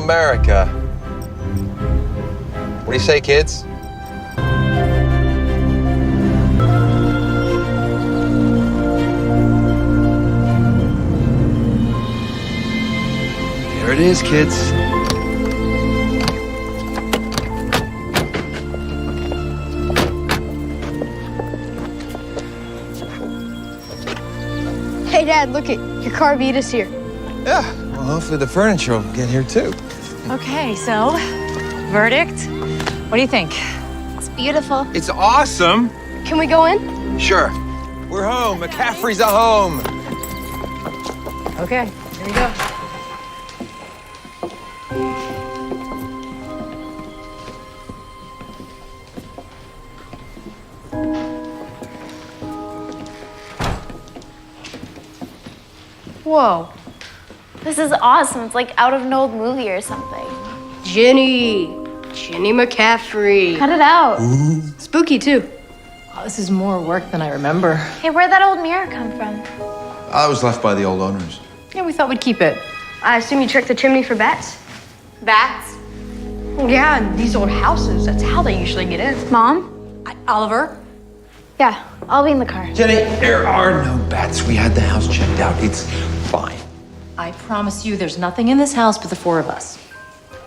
America. What do you say, kids? Here it is, kids. Hey, Dad, look it. Your car beat us here. Yeah, well, hopefully the furniture will get here, too. Okay, so, verdict. What do you think? It's beautiful. It's awesome. Can we go in? Sure. We're home. McCaffrey's a home. Okay, here you go. Whoa. This is awesome. It's like out of an old movie or something. Jenny McCaffrey. Cut it out. Spooky, too. Oh, this is more work than I remember. Hey, where'd that old mirror come from? I was left by the old owners. Yeah, we thought we'd keep it. I assume you checked the chimney for bats? Bats? Well, yeah, in these old houses, that's how they usually get in. Mom? Oliver? Yeah, I'll be in the car. Jenny, there are no bats. We had the house checked out. It's fine. I promise you there's nothing in this house but the four of us.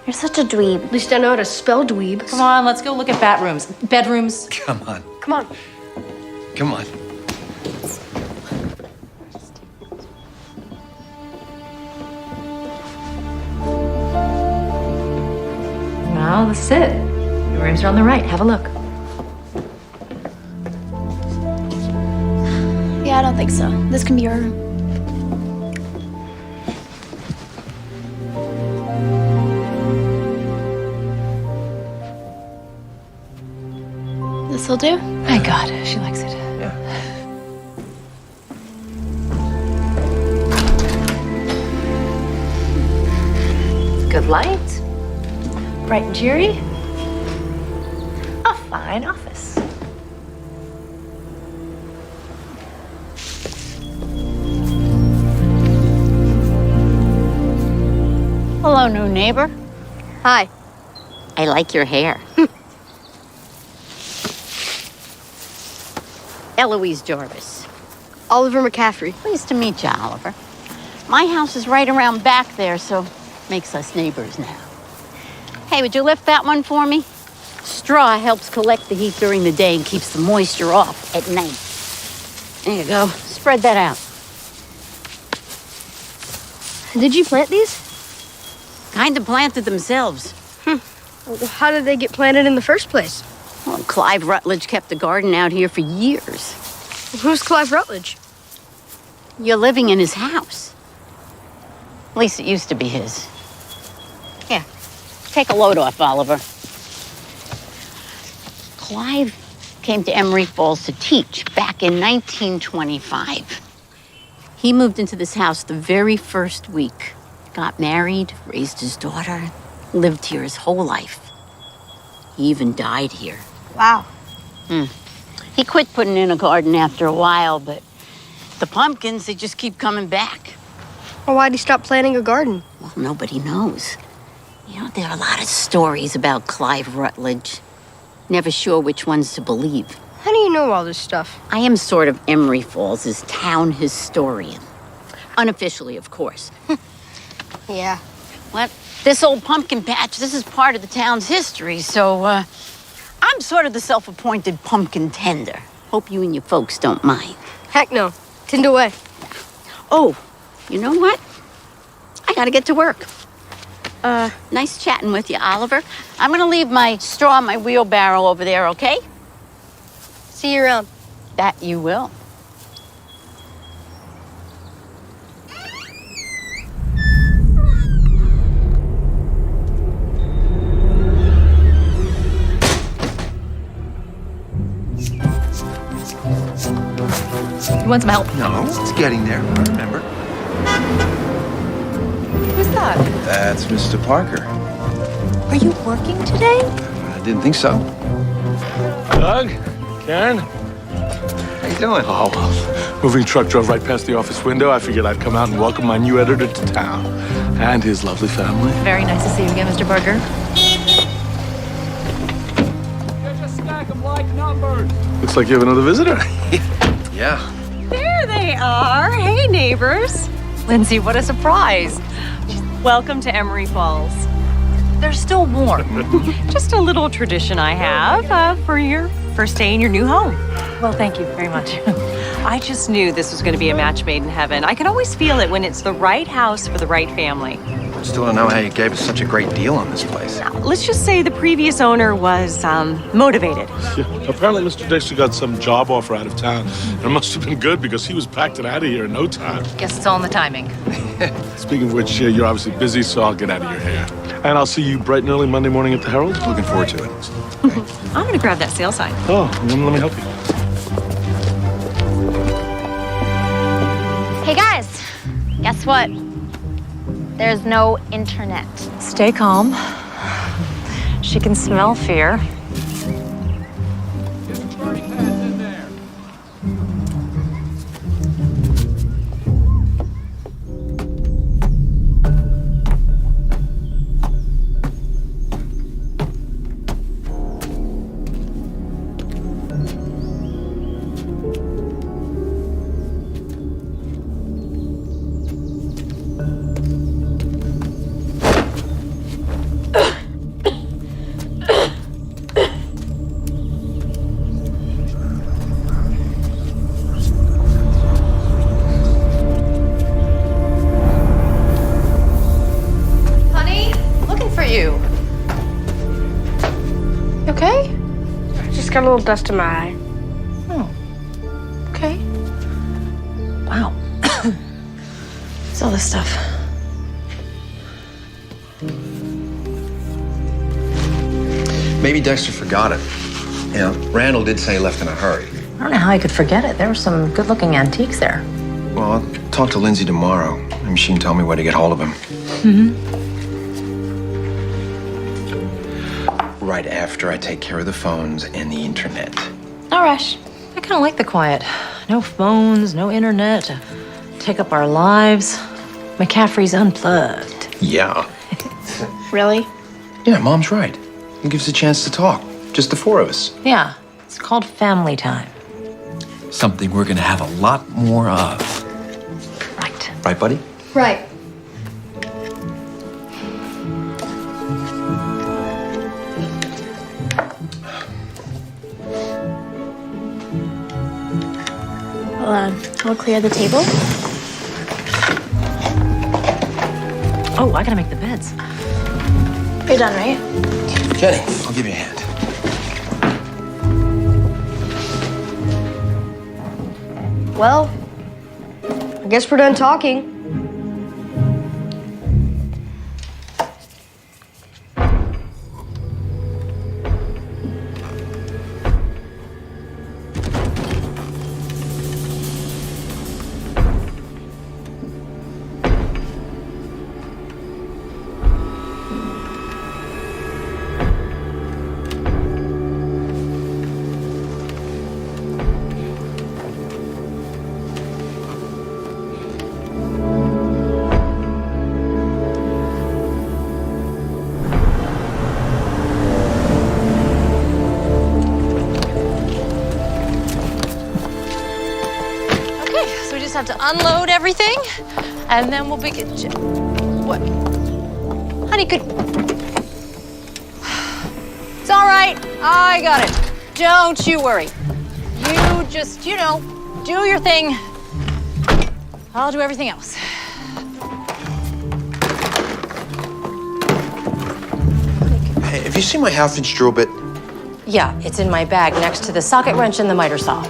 You're such a dweeb. At least I know how to spell dweeb. Come on, let's go look at bat rooms. Bedrooms. Come on. Come on. Come on. Well, this is it. Your rooms are on the right. Have a look. Yeah, I don't think so. This can be your room. This'll do? Thank God, she likes it. Yeah. Good light. Bright and cheery. A fine office. Hello, new neighbor. Hi. I like your hair. Eloise Jarvis. Oliver McCaffrey. Pleased to meet you, Oliver. My house is right around back there, so makes us neighbors now. Hey, would you lift that one for me? Straw helps collect the heat during the day and keeps the moisture off at night. There you go. Spread that out. Did you plant these? Kind of planted themselves. Well, how did they get planted in the first place? Well, Clive Rutledge kept the garden out here for years. Who's Clive Rutledge? You're living in his house. At least it used to be his. Here, take a load off, Oliver. Clive came to Emery Falls to teach back in 1925. He moved into this house the very first week. Got married, raised his daughter, lived here his whole life. He even died here. Wow. He quit putting in a garden after a while, but the pumpkins, they just keep coming back. Well, why'd he stop planting a garden? Well, nobody knows. You know, there are a lot of stories about Clive Rutledge. Never sure which ones to believe. How do you know all this stuff? I am sort of Emery Falls' town historian. Unofficially, of course. Yeah. Well, this old pumpkin patch, this is part of the town's history, so, I'm sort of the self-appointed pumpkin tender. Hope you and your folks don't mind. Heck no. Tend away. Oh, you know what? I gotta get to work. Nice chatting with you, Oliver. I'm gonna leave my straw in my wheelbarrow over there, okay? See you around. That you will. You want some help? No, it's getting there. I remember. Who's that? That's Mr. Parker. Are you working today? I didn't think so. Doug? Karen? How you doing? Oh, well, moving truck drove right past the office window. I figured I'd come out and welcome my new editor to town and his lovely family. Very nice to see you again, Mr. Berger. Looks like you have another visitor. Yeah. There they are. Hey, neighbors. Lindsay, what a surprise. Welcome to Emery Falls. They're still warm. Just a little tradition I have for your first day in your new home. Well, thank you very much. I just knew this was going to be a match made in heaven. I can always feel it when it's the right house for the right family. Still don't know how you gave us such a great deal on this place. Let's just say the previous owner was motivated. Yeah, apparently Mr. Dexter got some job offer out of town. And it must have been good because he was packed it out of here in no time. Guess it's all in the timing. Speaking of which, you're obviously busy, so I'll get out of your hair. And I'll see you bright and early Monday morning at the Herald. Looking forward to it. I'm going to grab that sale sign. Oh, then let me help you. Hey guys, guess what? There's no internet. Stay calm. She can smell fear. You okay? Just got a little dust in my eye. Oh. Okay. Wow. What's all this stuff? Maybe Dexter forgot it. You know, Randall did say he left in a hurry. I don't know how I could forget it. There were some good-looking antiques there. Well, I'll talk to Lindsay tomorrow. Maybe she can tell me where to get hold of him. Right after I take care of the phones and the internet. No rush. I kind of like the quiet. No phones, no internet to take up our lives. McCaffrey's unplugged. Yeah. Really? Yeah, Mom's right. It gives us a chance to talk. Just the four of us. Yeah, it's called family time. Something we're gonna have a lot more of. Right. Right, buddy? Right. I'll clear the table. Oh, I gotta make the beds. You're done, right? Jenny, I'll give you a hand. Well, I guess we're done talking. Have to unload everything, and then we'll begin. What? Honey, could. It's all right. I got it. Don't you worry. You just, do your thing. I'll do everything else. Hey, have you seen my half-inch drill bit? Yeah, it's in my bag next to the socket wrench and the miter saw.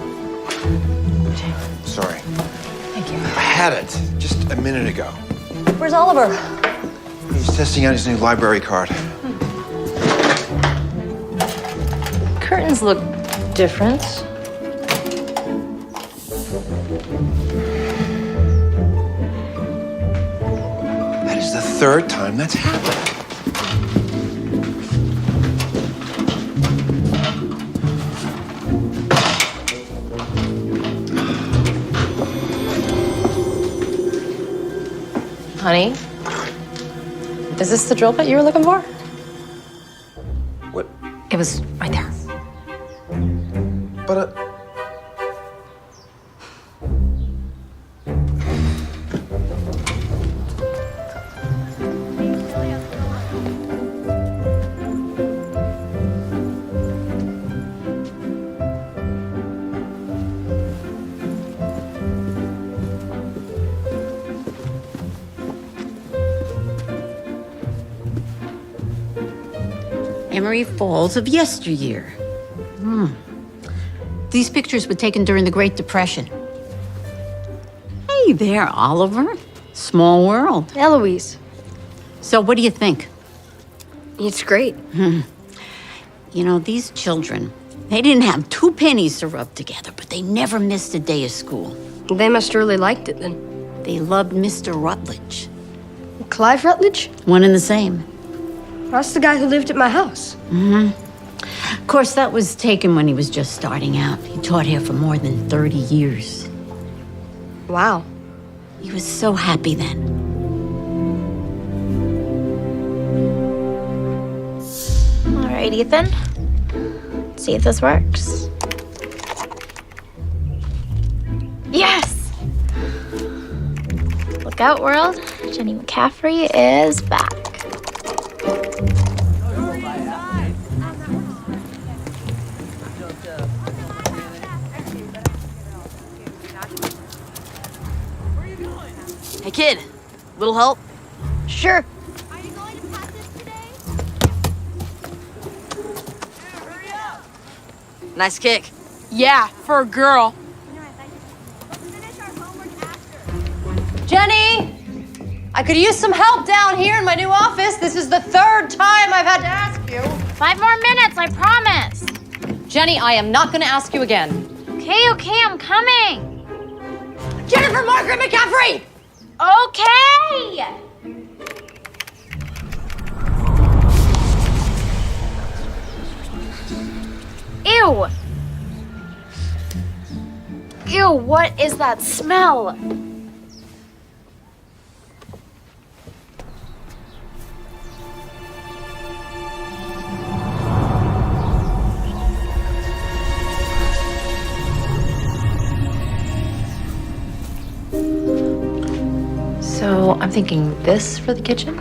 Sorry. Thank you. I had it just a minute ago. Where's Oliver? He's testing out his new library card. Curtains look different. That is the third time that's happened. Honey, is this the drill bit you were looking for? What? It was right there. But, Emery Falls of yesteryear. These pictures were taken during the Great Depression. Hey there, Oliver. Small world. Eloise. So what do you think? It's great. You know, these children, they didn't have 2 pennies to rub together, but they never missed a day of school. They must have really liked it then. They loved Mr. Rutledge. Clive Rutledge? One and the same. That's the guy who lived at my house. Of course, that was taken when he was just starting out. He taught here for more than 30 years. Wow. He was so happy then. All right, Ethan. Let's see if this works. Yes! Look out, world. Jenny McCaffrey is back. Hey, kid. Little help? Sure. Nice kick. Yeah, for a girl. Jenny! I could use some help down here in my new office. This is the 3rd time I've had to ask you. 5 more minutes, I promise. Jenny, I am not gonna ask you again. Okay, I'm coming. Jennifer Margaret McCaffrey! Okay! Ew! Ew, what is that smell? So I'm thinking this for the kitchen.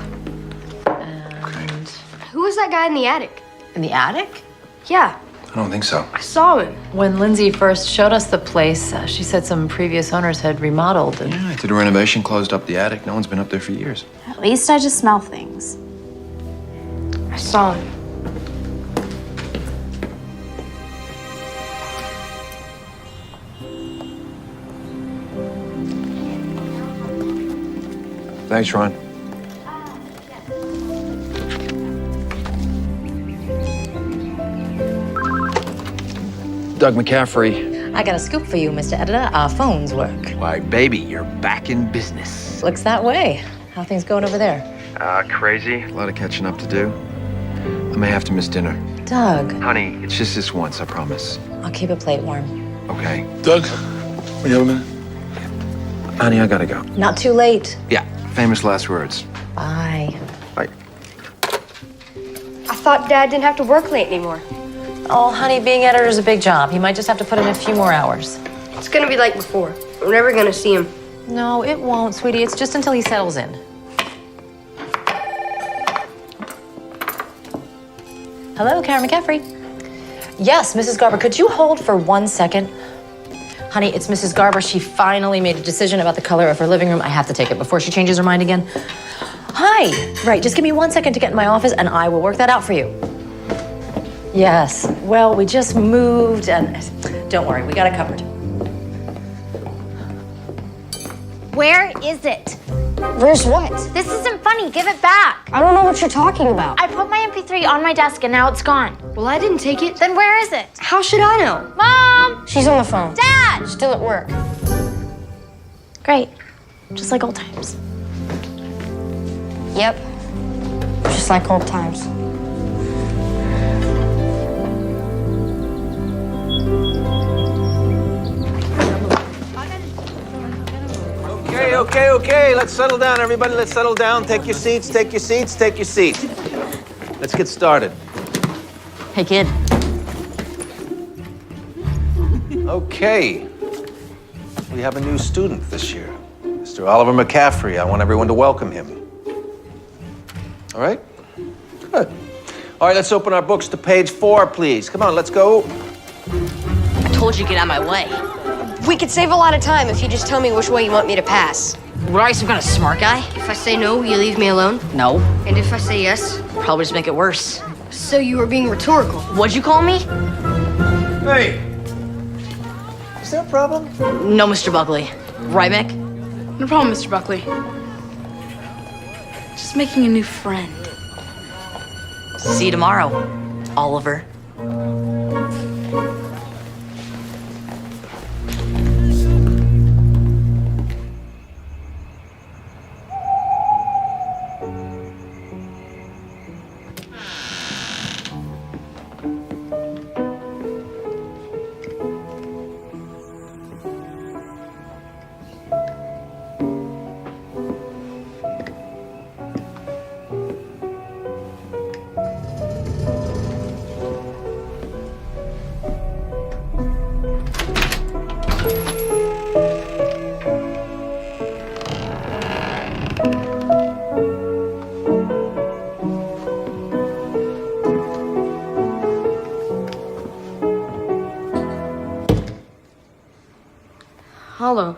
And Who was that guy in the attic? in the attic? Yeah, I don't think so. I saw him. When Lindsay first showed us the place, she said some previous owners had remodeled and Yeah, I did a renovation, closed up the attic. No one's been up there for years. At least I just smell things. I saw him. Thanks, Ron. Doug McCaffrey. I got a scoop for you, Mr. Editor. Our phones work. Why, baby, you're back in business. Looks that way. How things going over there? Crazy. A lot of catching up to do. I may have to miss dinner. Doug, Honey, it's just this once, I promise. I'll keep a plate warm. Okay? Doug, will you have a minute? Honey, I gotta go. Not too late. Yeah, famous last words. Bye. Bye. I thought Dad didn't have to work late anymore. Oh, honey, being editor is a big job. He might just have to put in a few more hours. It's gonna be like before. We're never gonna see him. No, it won't, sweetie. It's just until he settles in. Hello, Karen McCaffrey. Yes, Mrs. Garber, could you hold for 1 second? Honey, it's Mrs. Garber. She finally made a decision about the color of her living room. I have to take it before she changes her mind again. Hi. Right, just give me 1 second to get in my office and I will work that out for you. Yes, well, we just moved and don't worry, we got it covered. Where is it? Where's what? This isn't funny. Give it back. I don't know what you're talking about. I put my MP3 on my desk and now it's gone. Well, I didn't take it. Then where is it? How should I know? Mom! She's on the phone. Dad! Still at work. Great. Just like old times. Yep. Just like old times. Okay. Let's settle down, everybody. Let's settle down. Take your seats, take your seats, take your seats. Let's get started. Hey, kid. Okay. We have a new student this year, Mr. Oliver McCaffrey. I want everyone to welcome him. All right? Good. All right, let's open our books to page 4, please. Come on, let's go. I told you to get out of my way. We could save a lot of time if you just tell me which way you want me to pass. What are you, some kind of smart guy? If I say no, you leave me alone? No. And if I say yes? Probably just make it worse. So you were being rhetorical. What'd you call me? Hey! Is there a problem? No, Mr. Buckley. Right, Mick? No problem, Mr. Buckley. Just making a new friend. See you tomorrow, Oliver. Hollow.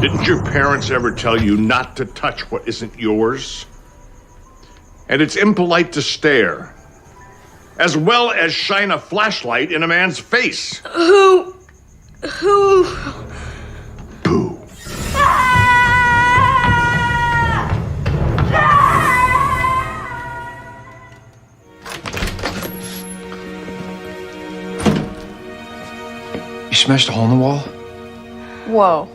Didn't your parents ever tell you not to touch what isn't yours? And it's impolite to stare, as well as shine a flashlight in a man's face. Who? Boo. You smashed a hole in the wall? Whoa.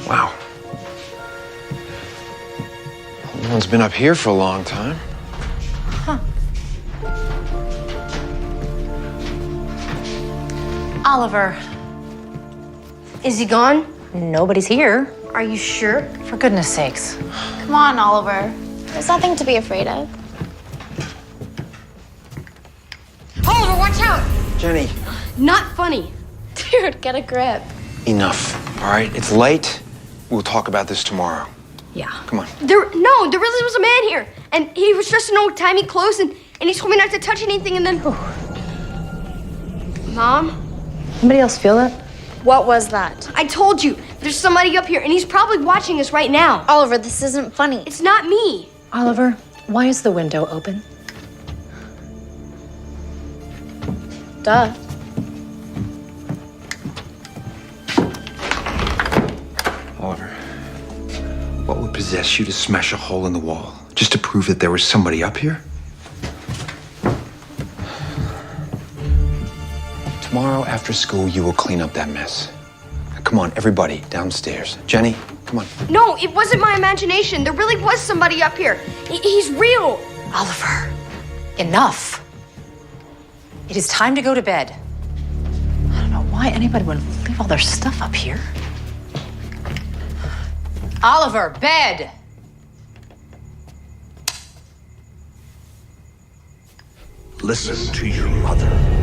Wow. No one's been up here for a long time. Oliver, Is he gone? nobody's here. Are you sure? For goodness sakes. Come on, Oliver. There's nothing to be afraid of. Oliver, watch out! Jenny. Not funny. Dude, get a grip. Enough, all right? It's late. We'll talk about this tomorrow. Yeah. Come on. There really was a man here, and he was dressed in old-timey clothes, and he told me not to touch anything, and then... Mom? Anybody else feel that? What was that? I told you, there's somebody up here, and he's probably watching us right now. Oliver, this isn't funny. It's not me. Oliver, why is the window open? Duh. Oliver, possess you to smash a hole in the wall just to prove that there was somebody up here? Tomorrow after school, you will clean up that mess. Now, come on, everybody, downstairs. Jenny, come on. No, it wasn't my imagination. There really was somebody up here. He's real. Oliver, enough. It is time to go to bed. I don't know why anybody would leave all their stuff up here. Oliver, bed! Listen to your mother.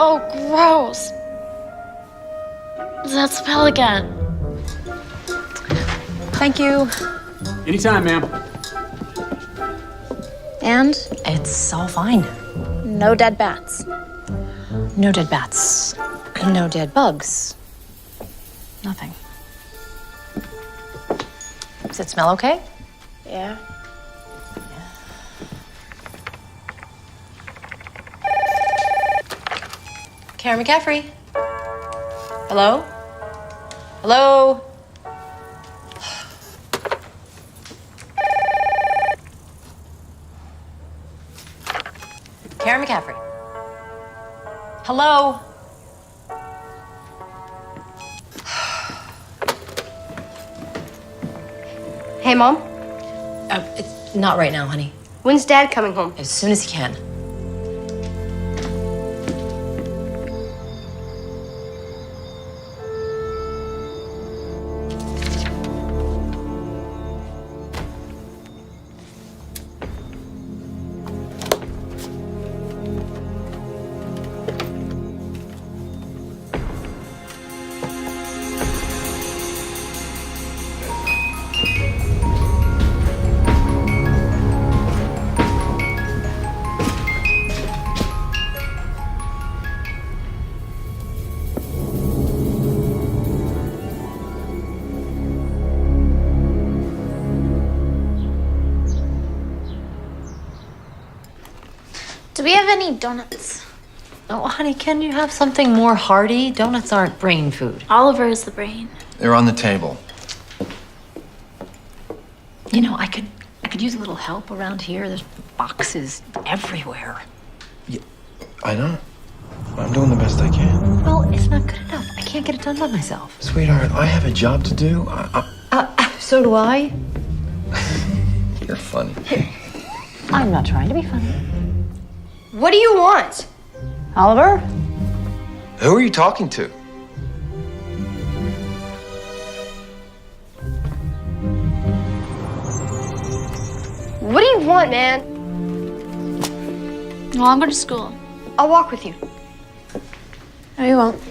Oh, gross. That smell again. Thank you. Anytime, ma'am. And It's all fine. no dead bats. No dead bats. No dead bugs. Nothing. Does it smell okay? Yeah. Karen McCaffrey. Hello? Hello? Karen McCaffrey. Hello? Hey, Mom. It's not right now, honey. When's Dad coming home? As soon as he can. Do we have any donuts? Oh, honey, can you have something more hearty? Donuts aren't brain food. Oliver is the brain. They're on the table. You know, I could use a little help around here. There's boxes everywhere. I know. I'm doing the best I can. Well, it's not good enough. I can't get it done by myself. Sweetheart, I have a job to do. So do I. You're funny. I'm not trying to be funny. What do you want? Oliver? Who are you talking to? What do you want, man? Well, I'm going to school. I'll walk with you. No, you won't.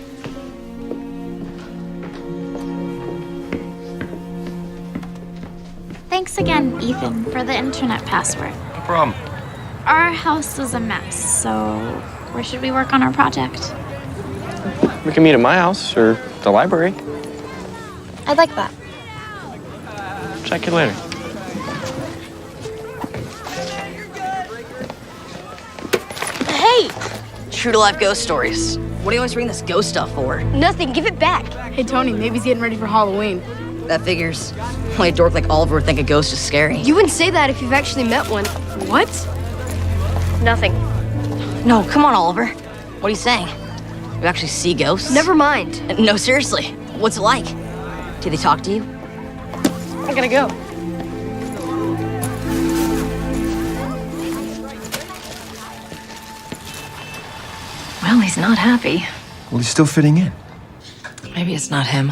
Thanks again, Ethan, for the internet password. No problem. Our house is a mess, so where should we work on our project? We can meet at my house or the library. I'd like that. Check you later. Hey! True to life ghost stories. What do you always bring this ghost stuff for? Nothing. Give it back. Hey, Tony, maybe he's getting ready for Halloween. That figures. Only a dork like Oliver would think a ghost is scary. You wouldn't say that if you've actually met one. What? Nothing. No, come on, Oliver. What are you saying? You actually see ghosts? Never mind. No, seriously. What's it like? Do they talk to you? I'm gonna go. Well, he's not happy. Well, he's still fitting in. Maybe it's not him.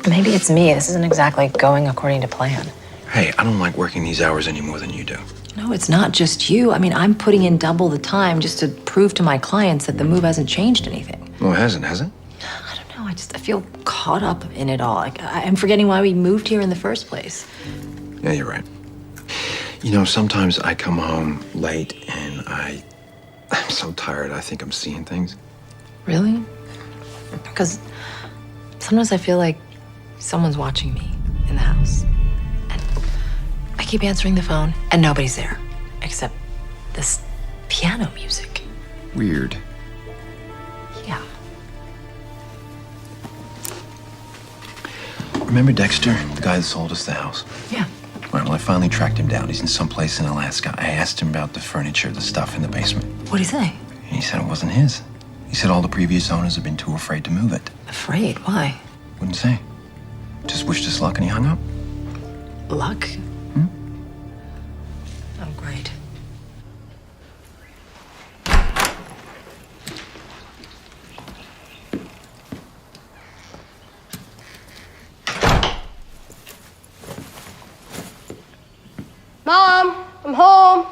Maybe it's me. This isn't exactly going according to plan. Hey, I don't like working these hours any more than you do. No, it's not just you. I mean, I'm putting in double the time just to prove to my clients that the move hasn't changed anything. Well, it hasn't, has it? I don't know. I feel caught up in it all. Like, I'm forgetting why we moved here in the first place. Yeah, you're right. You know, sometimes I come home late and I'm so tired, I think I'm seeing things. Really? Because sometimes I feel like someone's watching me in the house. And I keep answering the phone, and nobody's there, except this piano music. Weird. Yeah. Remember Dexter, the guy that sold us the house? Yeah. Right, well, I finally tracked him down. He's in some place in Alaska. I asked him about the furniture, the stuff in the basement. What'd he say? And he said it wasn't his. He said all the previous owners have been too afraid to move it. Afraid? Why? Wouldn't say. Just wished us luck and he hung up. Luck? Oh, great. Mom, I'm home.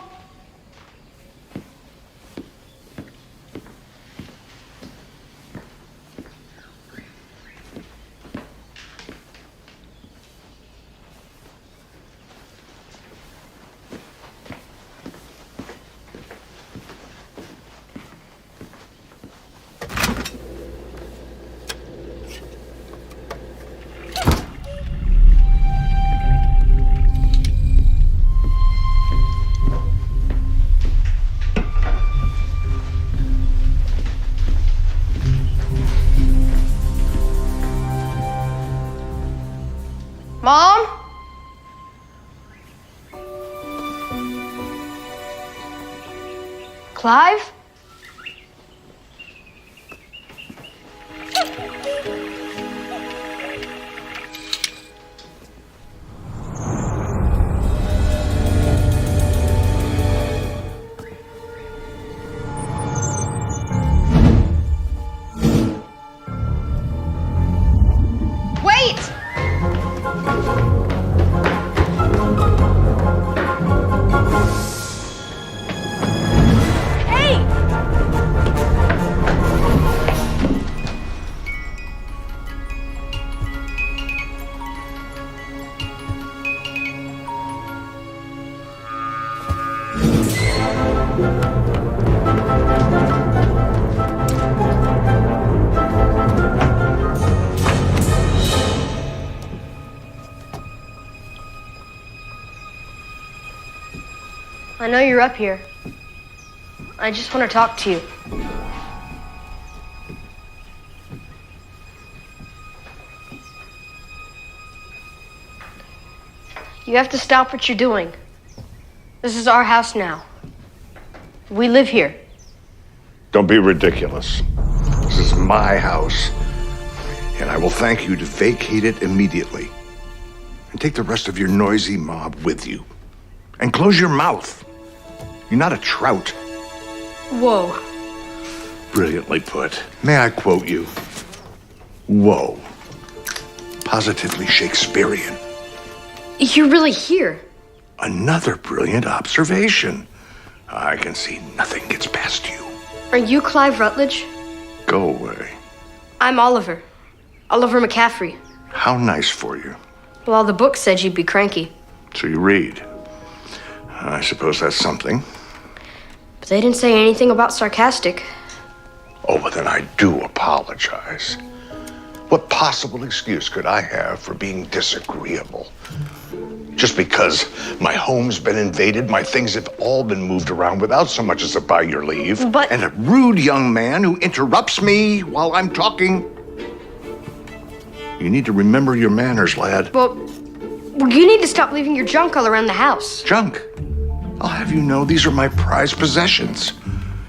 Mom? Clive? Wait! I know you're up here. I just want to talk to you. You have to stop what you're doing. This is our house now. We live here. Don't be ridiculous. This is my house, and I will thank you to vacate it immediately. And take the rest of your noisy mob with you. And close your mouth. You're not a trout. Whoa. Brilliantly put. May I quote you? Whoa. Positively Shakespearean. You're really here. Another brilliant observation. I can see nothing gets past you. Are you Clive Rutledge? Go away. I'm Oliver. Oliver McCaffrey. How nice for you. Well, the book said you'd be cranky. So you read. I suppose that's something. But they didn't say anything about sarcastic. Oh, but then I do apologize. What possible excuse could I have for being disagreeable? Just because my home's been invaded, my things have all been moved around without so much as a by your leave. But- And a rude young man who interrupts me while I'm talking. You need to remember your manners, lad. Well, you need to stop leaving your junk all around the house. Junk. I'll have you know these are my prized possessions,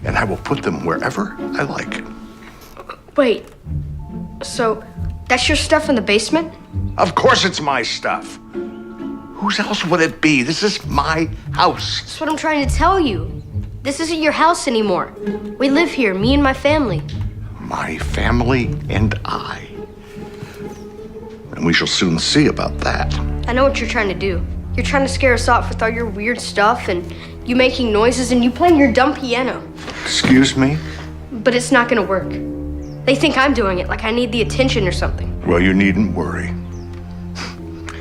and I will put them wherever I like. Wait, so that's your stuff in the basement? Of course it's my stuff. Whose else would it be? This is my house. That's what I'm trying to tell you. This isn't your house anymore. We live here, me and my family. My family and I. And we shall soon see about that. I know what you're trying to do. You're trying to scare us off with all your weird stuff and you making noises and you playing your dumb piano. Excuse me? But it's not gonna work. They think I'm doing it, like I need the attention or something. Well, you needn't worry.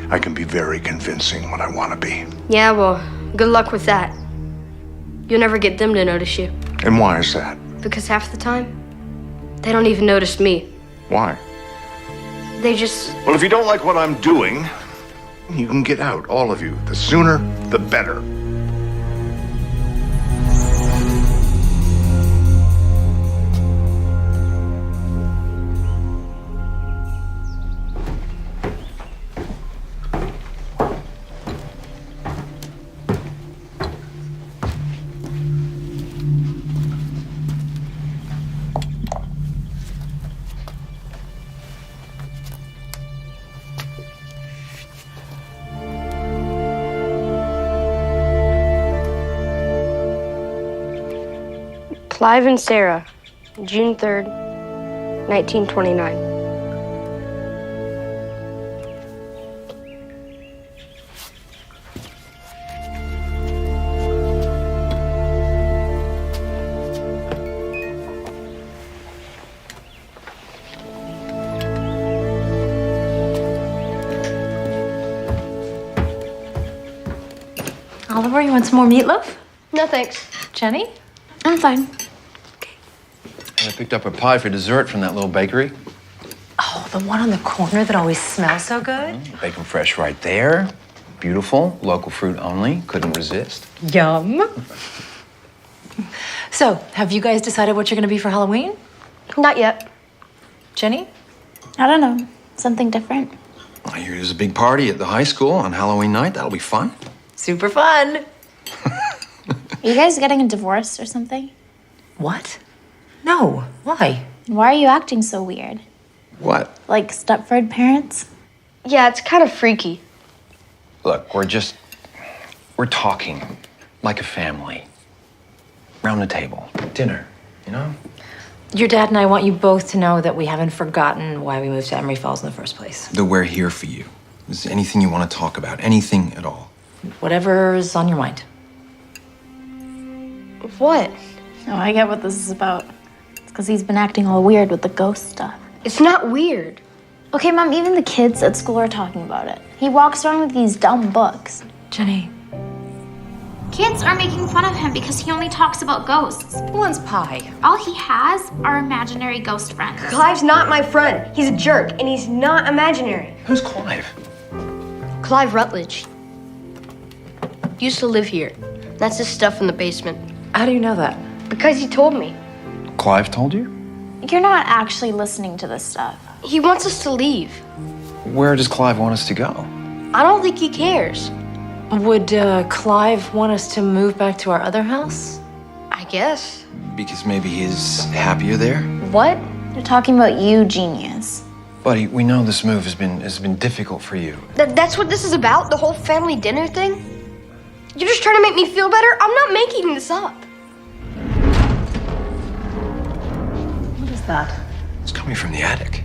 I can be very convincing when I want to be. Yeah, well, good luck with that. You'll never get them to notice you. And why is that? Because half the time, they don't even notice me. Why? They just... Well, if you don't like what I'm doing, you can get out, all of you. The sooner, the better. Clive and Sarah, June 3rd, 1929. Oliver, you want some more meatloaf? No, thanks. Jenny? I'm fine. I picked up a pie for dessert from that little bakery. Oh, the one on the corner that always smells so good? Bacon fresh right there. Beautiful, local fruit only. Couldn't resist. Yum. So, have you guys decided what you're gonna be for Halloween? Not yet. Jenny? I don't know. Something different. I hear there's a big party at the high school on Halloween night. That'll be fun. Super fun. Are you guys getting a divorce or something? What? No. Why? Why are you acting so weird? What? Like Stepford parents? Yeah, it's kind of freaky. Look, we're talking like a family. Round the table. Dinner, you know? Your dad and I want you both to know that we haven't forgotten why we moved to Emery Falls in the first place. That we're here for you. Is there anything you want to talk about? Anything at all? Whatever's on your mind. What? Oh, I get what this is about. It's because he's been acting all weird with the ghost stuff. It's not weird. Okay, Mom, even the kids at school are talking about it. He walks around with these dumb books. Jenny. Kids are making fun of him because he only talks about ghosts. Who wants pie? All he has are imaginary ghost friends. Clive's not my friend. He's a jerk, and he's not imaginary. Who's Clive? Clive Rutledge. Used to live here. That's his stuff in the basement. How do you know that? Because he told me. Clive told you? You're not actually listening to this stuff. He wants us to leave. Where does Clive want us to go? I don't think he cares. Would Clive want us to move back to our other house? I guess. Because maybe he's happier there? What? They're talking about you, genius. Buddy, we know this move has been difficult for you. That's what this is about? The whole family dinner thing? You're just trying to make me feel better? I'm not making this up. What is that? It's coming from the attic.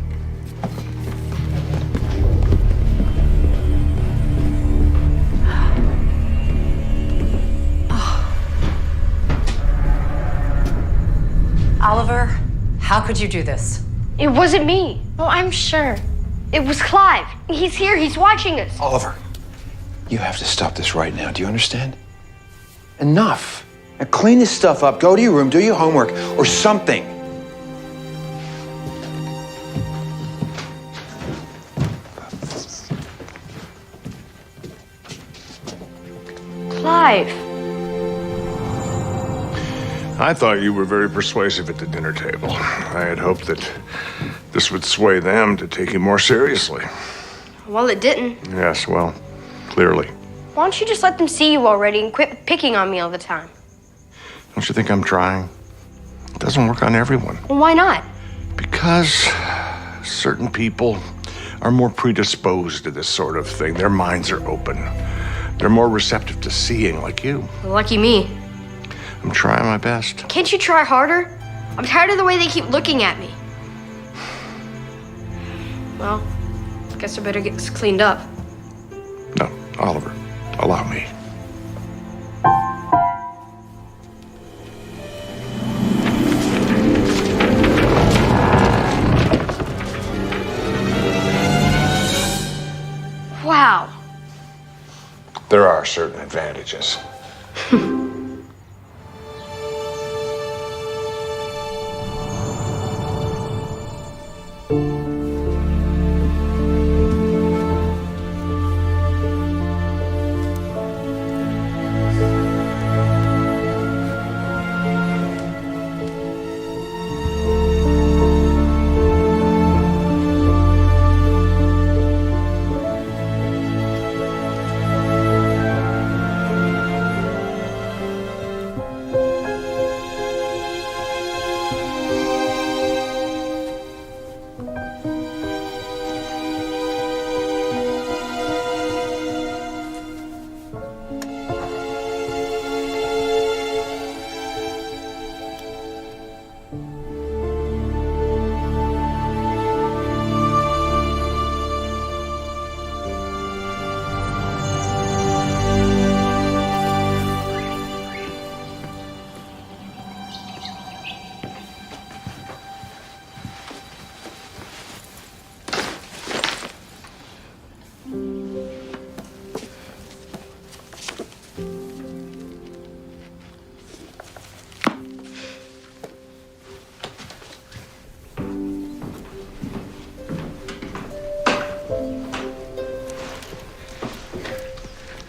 Oliver, how could you do this? It wasn't me. Oh, I'm sure. It was Clive. He's here. He's watching us. Oliver, you have to stop this right now. Do you understand? Enough. Now clean this stuff up, go to your room, do your homework, or something. wife. I thought you were very persuasive at the dinner table. I had hoped that this would sway them to take you more seriously. Well, it didn't. Yes, well, clearly. Why don't you just let them see you already and quit picking on me all the time? Don't you think I'm trying? It doesn't work on everyone. Well, why not? Because certain people are more predisposed to this sort of thing. Their minds are open. They're more receptive to seeing, like you. Lucky me. I'm trying my best. Can't you try harder? I'm tired of the way they keep looking at me. Well, guess I better get this cleaned up. No, Oliver, allow me. Wow. There are certain advantages.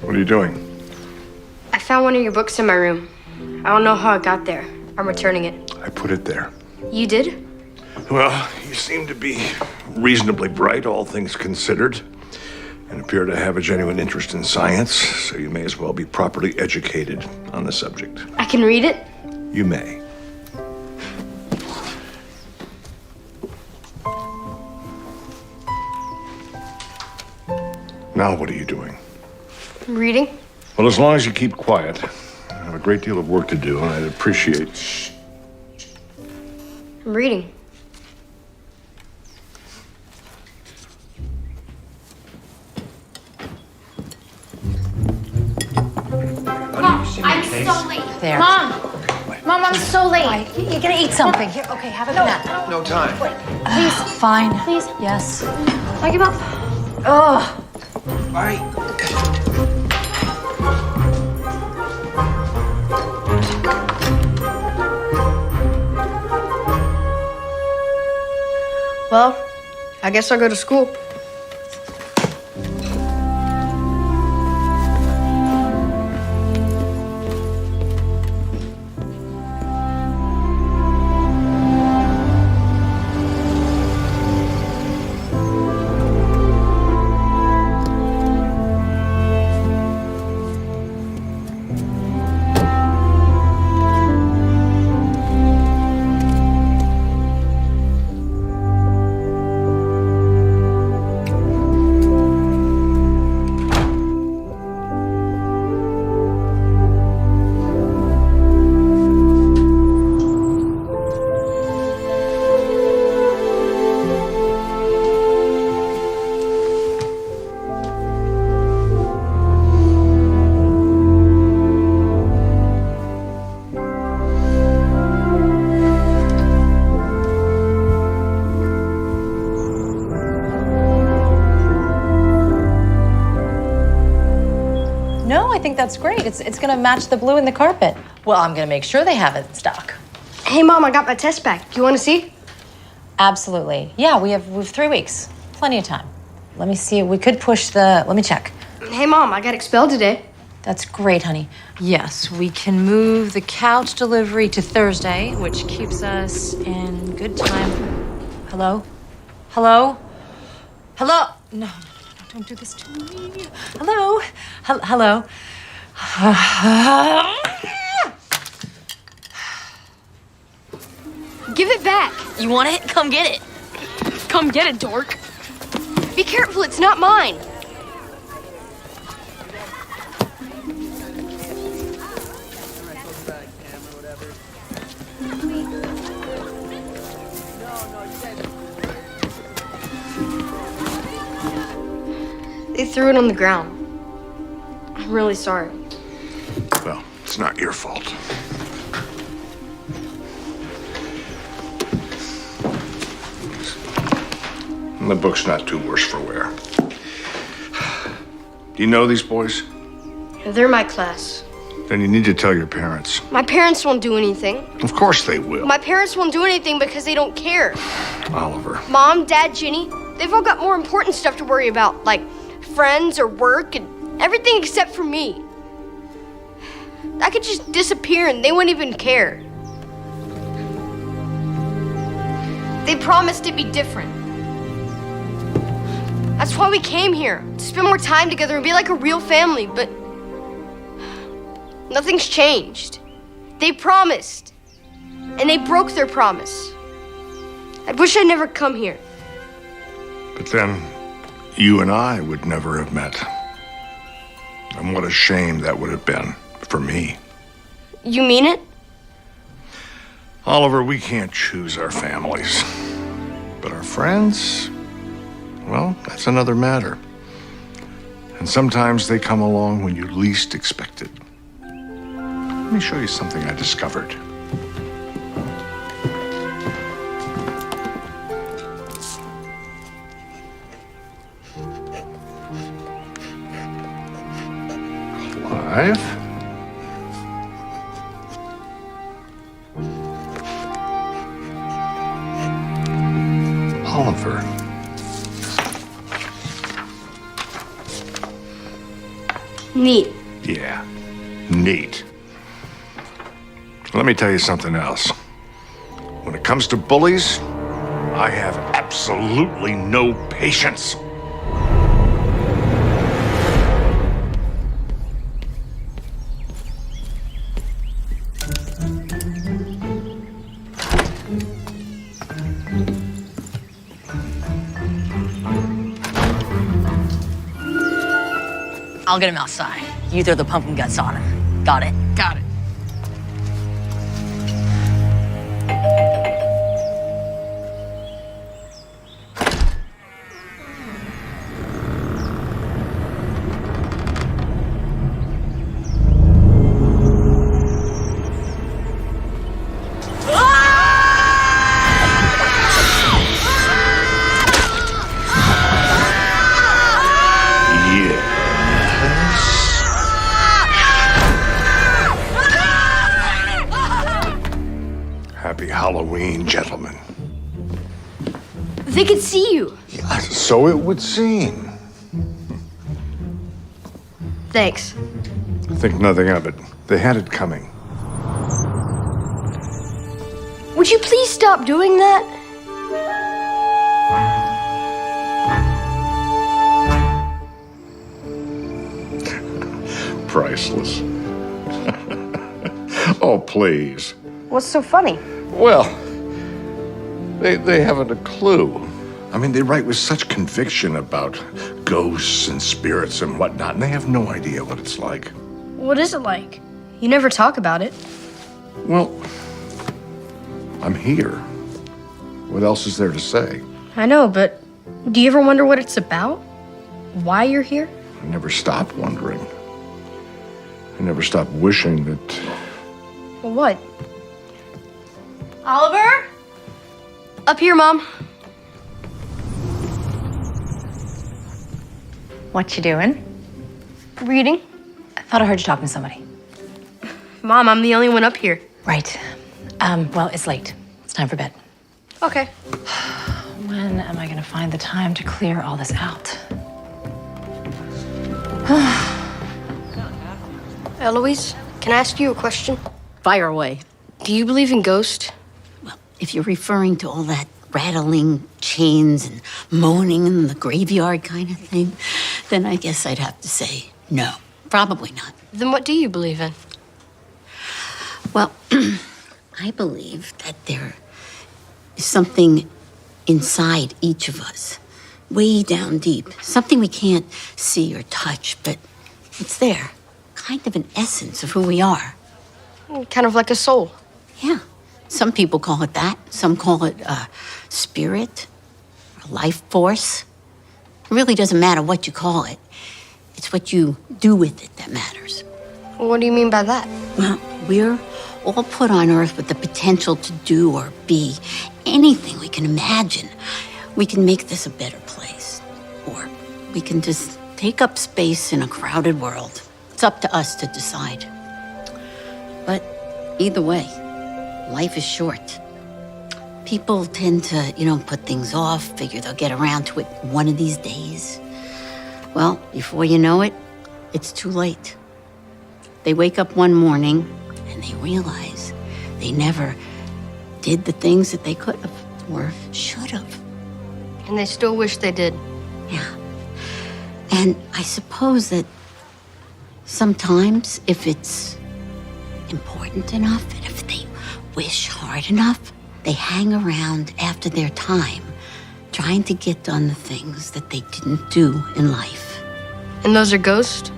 What are you doing? I found one of your books in my room. I don't know how it got there. I'm returning it. I put it there. You did? Well, you seem to be reasonably bright, all things considered, and appear to have a genuine interest in science, so you may as well be properly educated on the subject. I can read it? You may. Now what are you doing? I'm reading. Well, as long as you keep quiet. I have a great deal of work to do, and I'd appreciate... I'm reading. Mom, I'm so late. There. Mom, I'm so late. You're gonna eat something. Here, okay, have a nap. No time. Please. Fine. Please. Yes. I give up. Oh. Well, I guess I'll go to school. No, I think that's great. It's gonna match the blue in the carpet. Well, I'm gonna make sure they have it in stock. Hey, Mom, I got my test back. Do you want to see? Absolutely. Yeah, we have 3 weeks. Plenty of time. Let me see. We could push the. Let me check. Hey, Mom, I got expelled today. That's great, honey. Yes, we can move the couch delivery to Thursday, which keeps us in good time. Hello? Hello? Hello? No, don't do this to me. Hello? Hello? Give it back. You want it? Come get it. Come get it, dork. Be careful, it's not mine. They threw it on the ground. I'm really sorry. Well, it's not your fault. And the book's not too worse for wear. Do you know these boys? They're my class. Then you need to tell your parents. My parents won't do anything. Of course they will. My parents won't do anything because they don't care. Oliver. Mom, Dad, Ginny, they've all got more important stuff to worry about, like friends or work and everything except for me. I could just disappear and they wouldn't even care. They promised to be different. That's why we came here, to spend more time together and be like a real family, but nothing's changed. They promised, and they broke their promise. I wish I'd never come here. But then, you and I would never have met. And what a shame that would have been for me. You mean it? Oliver, we can't choose our families. But our friends, well, that's another matter. And sometimes they come along when you least expect it. Let me show you something I discovered. Clive? Oliver. Neat. Yeah, neat. Let me tell you something else. When it comes to bullies, I have absolutely no patience. I'll get him outside. You throw the pumpkin guts on him. Got it? Got it. Happy Halloween, gentlemen. They could see you. Yeah, so it would seem. Thanks. Think nothing of it. They had it coming. Would you please stop doing that? Priceless. Oh, please. What's so funny? Well, they haven't a clue. I mean, they write with such conviction about ghosts and spirits and whatnot, and they have no idea what it's like. What is it like? You never talk about it. Well, I'm here. What else is there to say? I know, but do you ever wonder what it's about? Why you're here? I never stop wondering. I never stop wishing that... Well, what? Oliver? Up here, Mom. What you doing? Reading. I thought I heard you talking to somebody. Mom, I'm the only one up here. Right. Well, it's late. It's time for bed. Okay. When am I gonna find the time to clear all this out? Eloise, can I ask you a question? Fire away. Do you believe in ghosts? If you're referring to all that rattling chains and moaning in the graveyard kind of thing, then I guess I'd have to say no. Probably not. Then what do you believe in? Well, I believe that there is something inside each of us, way down deep. Something we can't see or touch, but it's there. Kind of an essence of who we are. Kind of like a soul. Yeah. Some people call it that. Some call it a spirit, a life force. It really doesn't matter what you call it. It's what you do with it that matters. What do you mean by that? Well, we're all put on Earth with the potential to do or be anything we can imagine. We can make this a better place. Or we can just take up space in a crowded world. It's up to us to decide. But either way, life is short. People tend to, put things off, figure they'll get around to it one of these days. Well, before you know it, it's too late. They wake up one morning and they realize they never did the things that they could have or should have. And they still wish they did. Yeah. And I suppose that sometimes if it's important enough and if they wish hard enough, they hang around after their time trying to get done the things that they didn't do in life. And those are ghosts?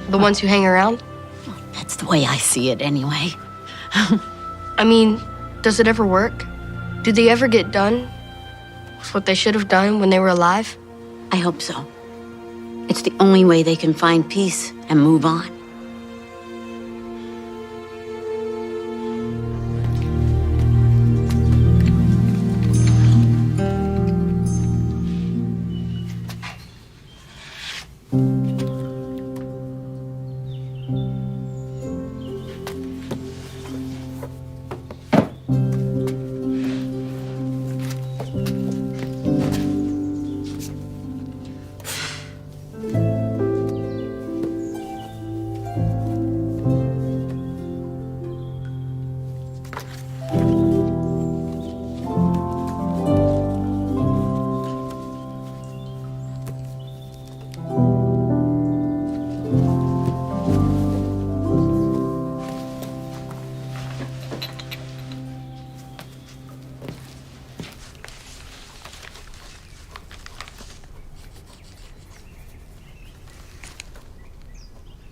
The ones who hang around? That's the way I see it anyway. I mean, does it ever work? Do they ever get done with what they should have done when they were alive? I hope so. It's the only way they can find peace and move on.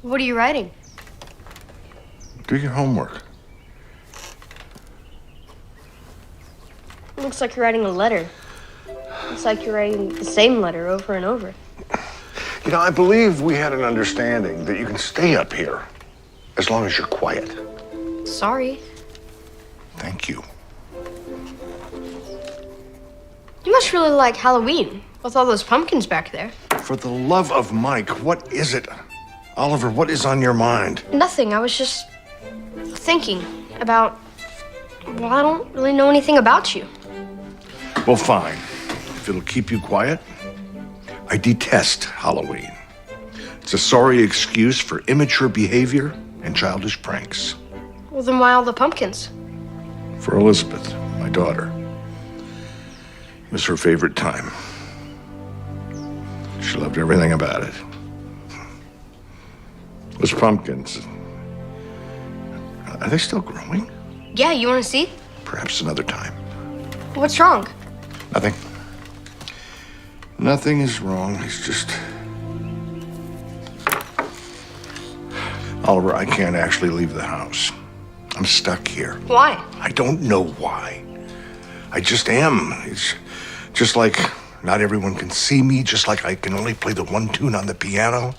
What are you writing? Do your homework. It looks like you're writing a letter. Looks like you're writing the same letter over and over. You know, I believe we had an understanding that you can stay up here as long as you're quiet. Sorry. Thank you. You must really like Halloween with all those pumpkins back there. For the love of Mike, what is it? Oliver, what is on your mind? Nothing. I was just thinking about, well, I don't really know anything about you. Well, fine. If it'll keep you quiet. I detest Halloween. It's a sorry excuse for immature behavior and childish pranks. Well, then why all the pumpkins? For Elizabeth, my daughter. It was her favorite time. She loved everything about it. Those pumpkins, are they still growing? Yeah, you want to see? Perhaps another time. What's wrong? Nothing. Nothing is wrong. It's just... Oliver, I can't actually leave the house. I'm stuck here. Why? I don't know why. I just am. It's just like not everyone can see me, just like I can only play the one tune on the piano,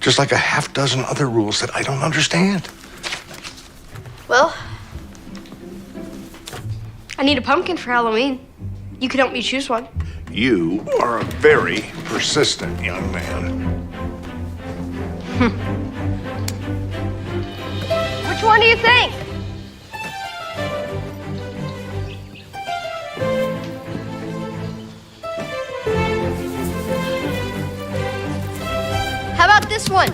just like a half dozen other rules that I don't understand. Well, I need a pumpkin for Halloween. You could help me choose one. You are a very persistent young man. Which one do you think? How about this one?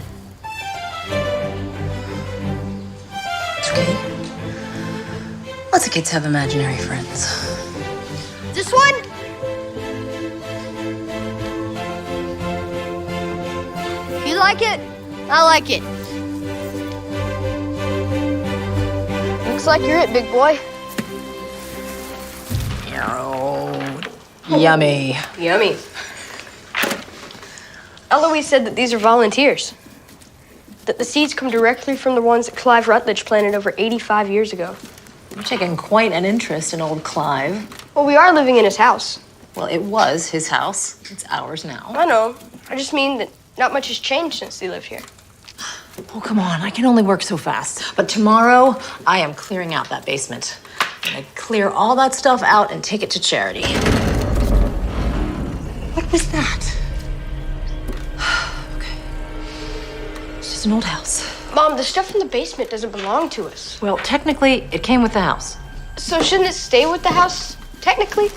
Lots of kids have imaginary friends. This one? You like it? I like it. Looks like you're it, big boy. Yummy. Yummy. Eloise said that these are volunteers. That the seeds come directly from the ones that Clive Rutledge planted over 85 years ago. You're taking quite an interest in old Clive. Well, we are living in his house. Well, it was his house. It's ours now. I know. I just mean that not much has changed since he lived here. Oh, come on. I can only work so fast. But tomorrow, I am clearing out that basement. I'm gonna clear all that stuff out and take it to charity. What was that? Okay. It's just an old house. Mom, the stuff in the basement doesn't belong to us. Well, technically, it came with the house. So shouldn't it stay with the house, technically?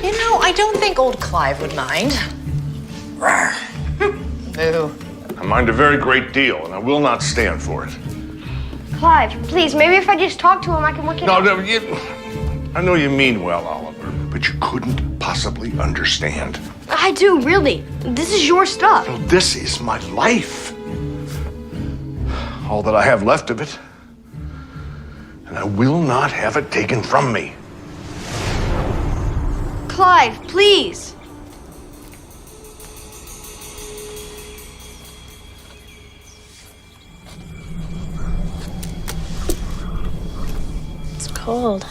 You know, I don't think old Clive would mind. Rawr. Boo. I mind a very great deal, and I will not stand for it. Clive, please, maybe if I just talk to him, I can work it out. No, I know you mean well, Oliver, but you couldn't possibly understand. I do, really. This is your stuff. This is my life. All that I have left of it. And I will not have it taken from me. Clive, please. It's cold.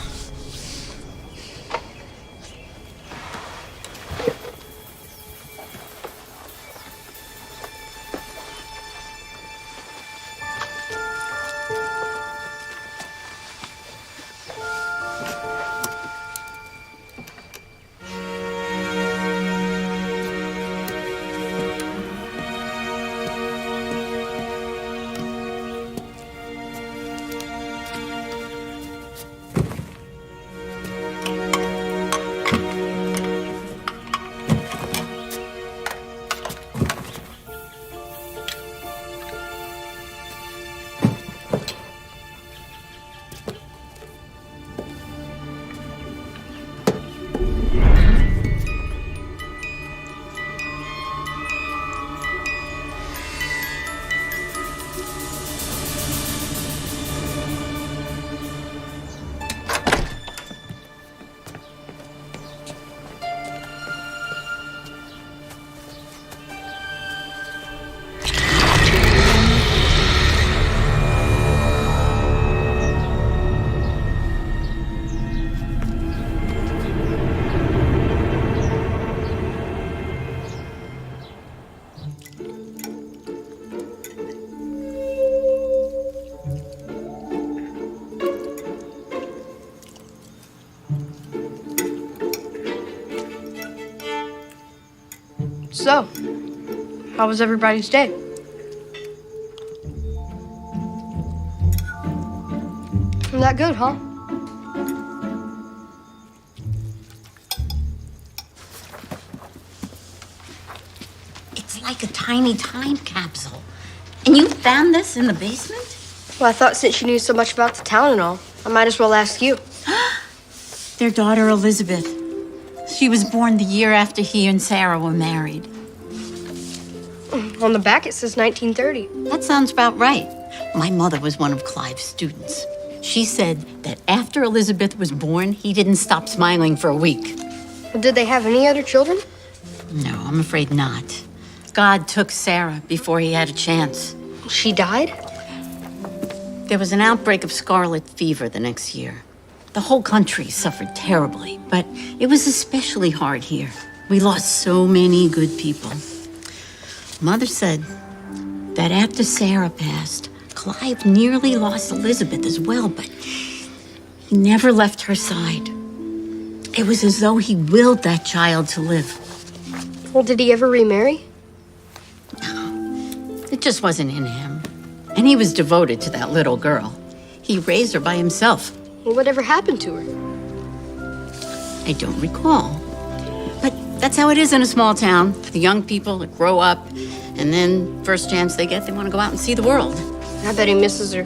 So, how was everybody's day? Not good, huh? It's like a tiny time capsule. And you found this in the basement? Well, I thought since you knew so much about the town and all, I might as well ask you. Their daughter, Elizabeth. She was born the year after he and Sarah were married. On the back, it says 1930. That sounds about right. My mother was one of Clive's students. She said that after Elizabeth was born, he didn't stop smiling for a week. Well, did they have any other children? No, I'm afraid not. God took Sarah before he had a chance. She died? There was an outbreak of scarlet fever the next year. The whole country suffered terribly, but it was especially hard here. We lost so many good people. Mother said that after Sarah passed, Clive nearly lost Elizabeth as well, but he never left her side. It was as though he willed that child to live. Well, did he ever remarry? No, it just wasn't in him. And he was devoted to that little girl. He raised her by himself. Well, whatever happened to her? I don't recall. But that's how it is in a small town. For the young people that grow up, and then first chance they get, they want to go out and see the world. I bet he misses her.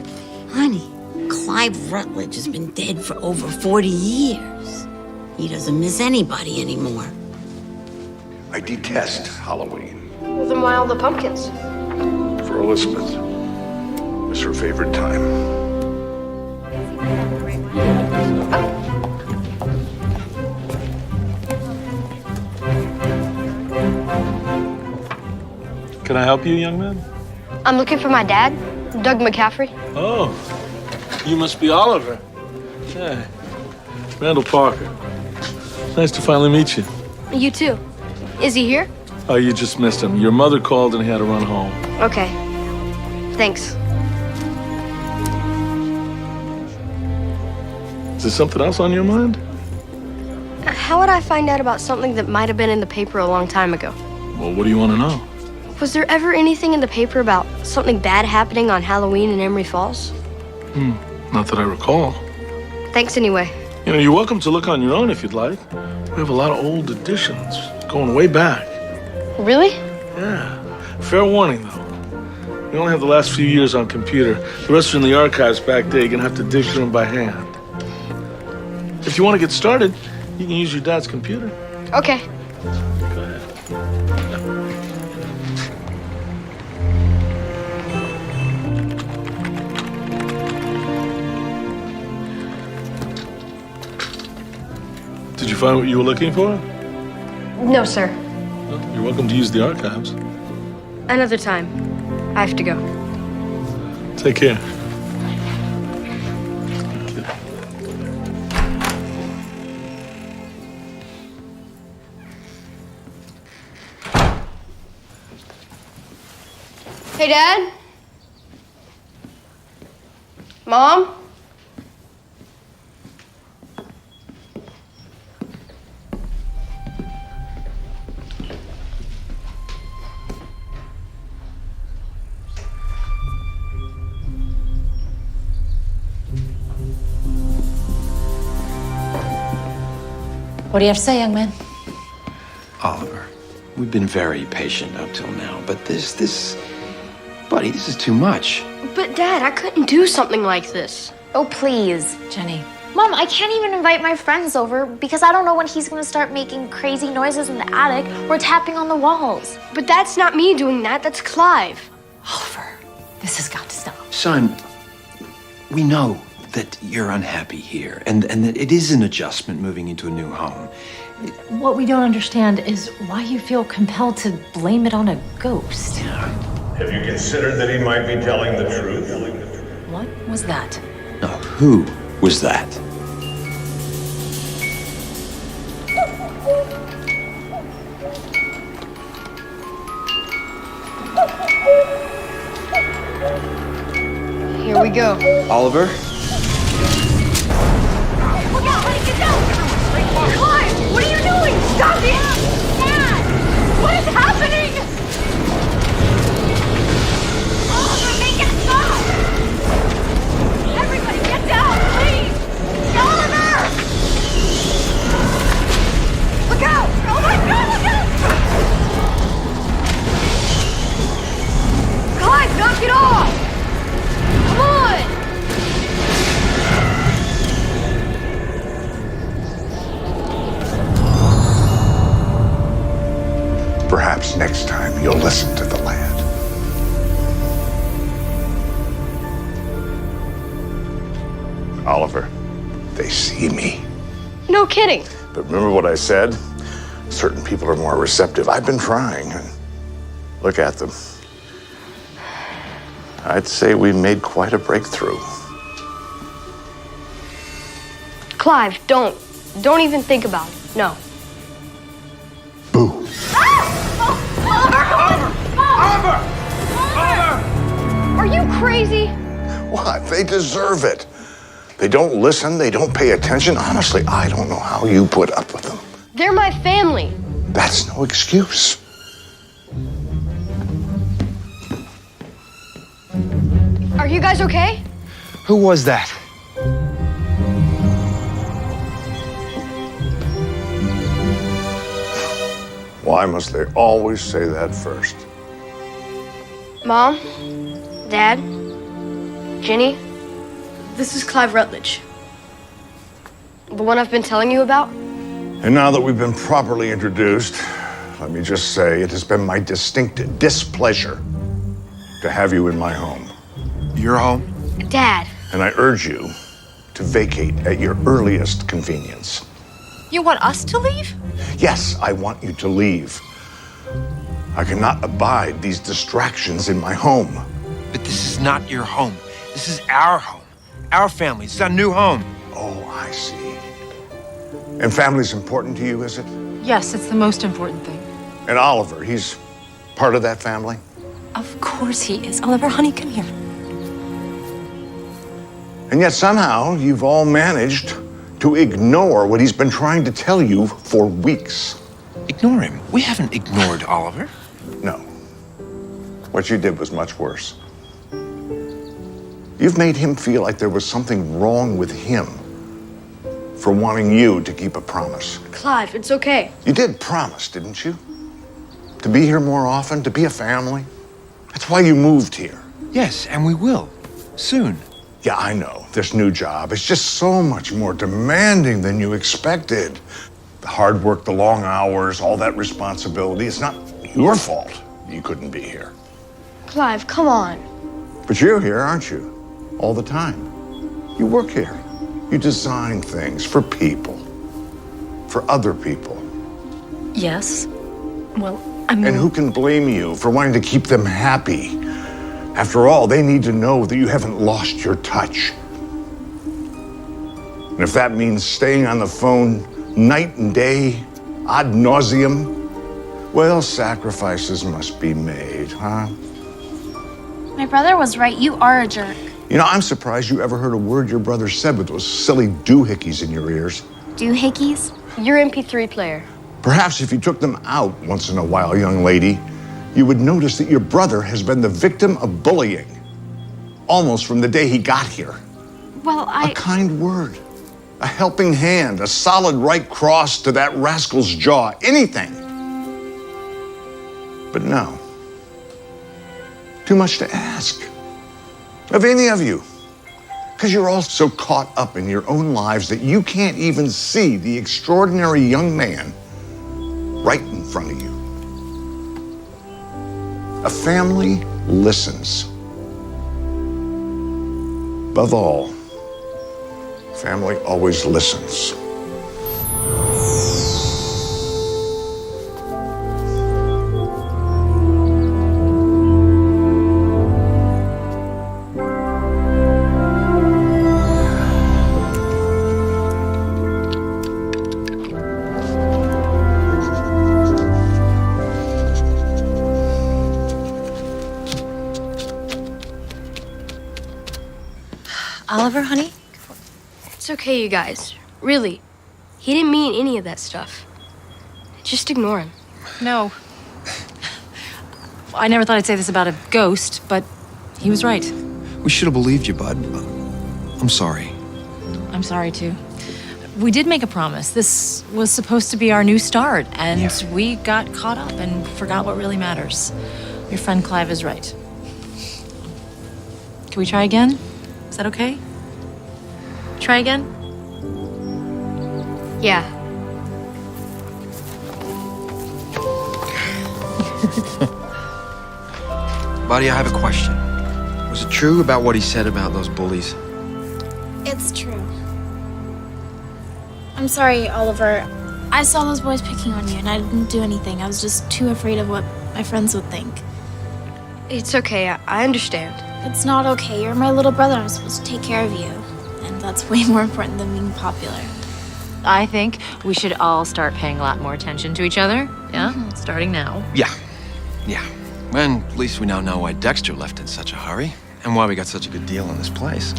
Honey, Clive Rutledge has been dead for over 40 years. He doesn't miss anybody anymore. I detest Halloween. Well, then why all the pumpkins? For Elizabeth, it's her favorite time. Can I help you, young man? I'm looking for my dad, Doug McCaffrey. Oh, you must be Oliver. Hey, Randall Parker. Nice to finally meet you. You too. Is he here? Oh, you just missed him. Your mother called and he had to run home. Okay. Thanks. Is there something else on your mind? How would I find out about something that might have been in the paper a long time ago? Well, what do you want to know? Was there ever anything in the paper about something bad happening on Halloween in Emery Falls? Not that I recall. Thanks anyway. You know, you're welcome to look on your own if you'd like. We have a lot of old editions, going way back. Really? Yeah. Fair warning, though. We only have the last few years on computer. The rest are in the archives back there. You're gonna have to dig through them by hand. If you want to get started, you can use your dad's computer. Okay. Go ahead. Did you find what you were looking for? No, sir. Well, you're welcome to use the archives. Another time. I have to go. Take care. Hey, Dad? Mom? What do you have to say, young man? Oliver, we've been very patient up till now, but buddy, this is too much. But Dad, I couldn't do something like this. Oh, please. Jenny. Mom, I can't even invite my friends over because I don't know when he's gonna start making crazy noises in the attic or tapping on the walls. But that's not me doing that, that's Clive. Oliver, this has got to stop. Son, we know that you're unhappy here, and that it is an adjustment moving into a new home. What we don't understand is why you feel compelled to blame it on a ghost. Have you considered that he might be telling the truth? What was that? No, who was that? Here we go. Oliver? Look out, honey, get down! Clive, what are you doing? Stop it! Dad! What is happening? Oliver, make it stop! Everybody get down, please! Oliver! Look out! Oh my God, look out! Clive, knock it off! Come on! Perhaps next time you'll listen to the lad. Oliver, they see me. No kidding. But remember what I said? Certain people are more receptive. I've been trying. Look at them. I'd say we made quite a breakthrough. Clive, don't even think about it. No. Boo. Are you crazy? What? They deserve it. They don't listen. They don't pay attention. Honestly, I don't know how you put up with them. They're my family. That's no excuse. Are you guys okay? Who was that? Why must they always say that first? Mom? Dad? Jenny? This is Clive Rutledge. The one I've been telling you about? And now that we've been properly introduced, let me just say it has been my distinct displeasure to have you in my home. Your home? Dad. And I urge you to vacate at your earliest convenience. You want us to leave? Yes, I want you to leave. I cannot abide these distractions in my home. But this is not your home. This is our home. Our family. It's our new home. Oh, I see. And family's important to you, is it? Yes, it's the most important thing. And Oliver, he's part of that family? Of course he is. Oliver, honey, come here. And yet somehow you've all managed to ignore what he's been trying to tell you for weeks. Ignore him. We haven't ignored Oliver. No. What you did was much worse. You've made him feel like there was something wrong with him for wanting you to keep a promise. Clive, it's okay. You did promise, didn't you? To be here more often, to be a family. That's why you moved here. Yes, and we will. Soon. Yeah, I know. This new job is just so much more demanding than you expected. The hard work, the long hours, all that responsibility. It's not your fault you couldn't be here. Clive, come on. But you're here, aren't you? All the time. You work here. You design things for people. For other people. Yes. Well, I mean... And who can blame you for wanting to keep them happy? After all, they need to know that you haven't lost your touch. And if that means staying on the phone night and day, ad nauseum, well, sacrifices must be made, huh? My brother was right. You are a jerk. You know, I'm surprised you ever heard a word your brother said with those silly doohickeys in your ears. Doohickeys? Your MP3 player. Perhaps if you took them out once in a while, young lady, you would notice that your brother has been the victim of bullying. Almost from the day he got here. Well, A kind word, a helping hand, a solid right cross to that rascal's jaw, anything. But no. Too much to ask. Of any of you. Because you're all so caught up in your own lives that you can't even see the extraordinary young man right in front of you. A family listens. Above all, family always listens. Oliver, honey? It's okay, you guys. Really. He didn't mean any of that stuff. Just ignore him. No. I never thought I'd say this about a ghost, but he was right. We should have believed you, bud. I'm sorry. I'm sorry, too. We did make a promise. This was supposed to be our new start, and we got caught up and forgot what really matters. Your friend Clive is right. Can we try again? Is that okay? Try again? Yeah. Buddy, I have a question. Was it true about what he said about those bullies? It's true. I'm sorry, Oliver. I saw those boys picking on you, and I didn't do anything. I was just too afraid of what my friends would think. It's okay. I understand. It's not okay. You're my little brother. I'm supposed to take care of you. And that's way more important than being popular. I think we should all start paying a lot more attention to each other. Yeah? Starting now. Yeah. And at least we now know why Dexter left in such a hurry and why we got such a good deal on this place.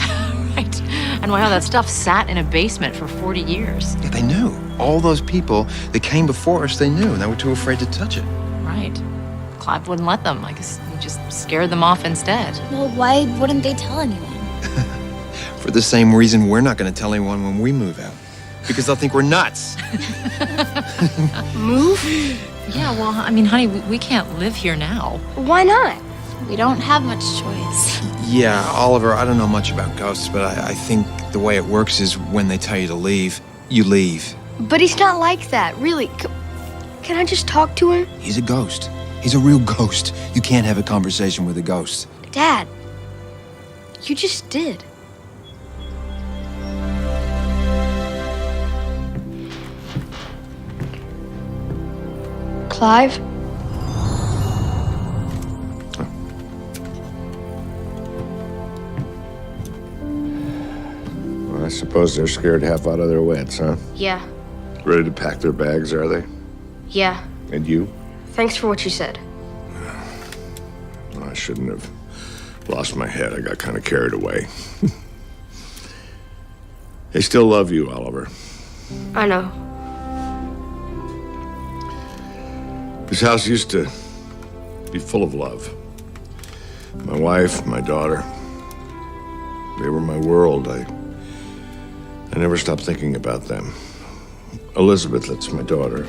Right. And why all that stuff sat in a basement for 40 years. Yeah, they knew. All those people that came before us, they knew, and they were too afraid to touch it. Right. Clive wouldn't let them. I guess he just scared them off instead. Well, why wouldn't they tell anyone? For the same reason we're not going to tell anyone when we move out. Because they'll think we're nuts. Move? Yeah, well, I mean, honey, we can't live here now. Why not? We don't have much choice. Yeah, Oliver, I don't know much about ghosts, but I think the way it works is when they tell you to leave, you leave. But he's not like that, really. Can I just talk to him? He's a ghost. He's a real ghost. You can't have a conversation with a ghost. Dad, you just did. Clive? Well, I suppose they're scared half out of their wits, huh? Yeah, Ready to pack their bags, are they? yeah. And you? Thanks for what you said. Well, I shouldn't have lost my head. I got kind of carried away. They still love you, Oliver. I know. This house used to be full of love. My wife, my daughter, they were my world. I never stopped thinking about them. Elizabeth, that's my daughter,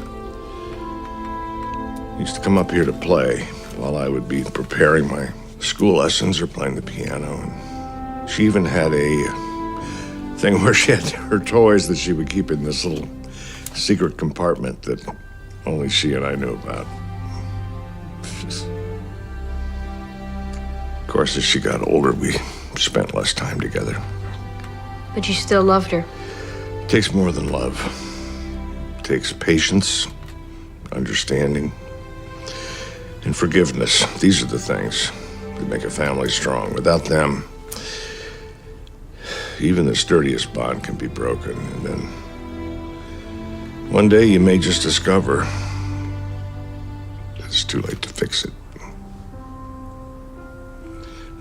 used to come up here to play while I would be preparing my school lessons or playing the piano. And she even had a thing where she had her toys that she would keep in this little secret compartment that only she and I knew about. Of course, as she got older, we spent less time together. But you still loved her. It takes more than love. It takes patience, understanding, and forgiveness. These are the things that make a family strong. Without them, even the sturdiest bond can be broken. And then one day you may just discover that it's too late to fix it.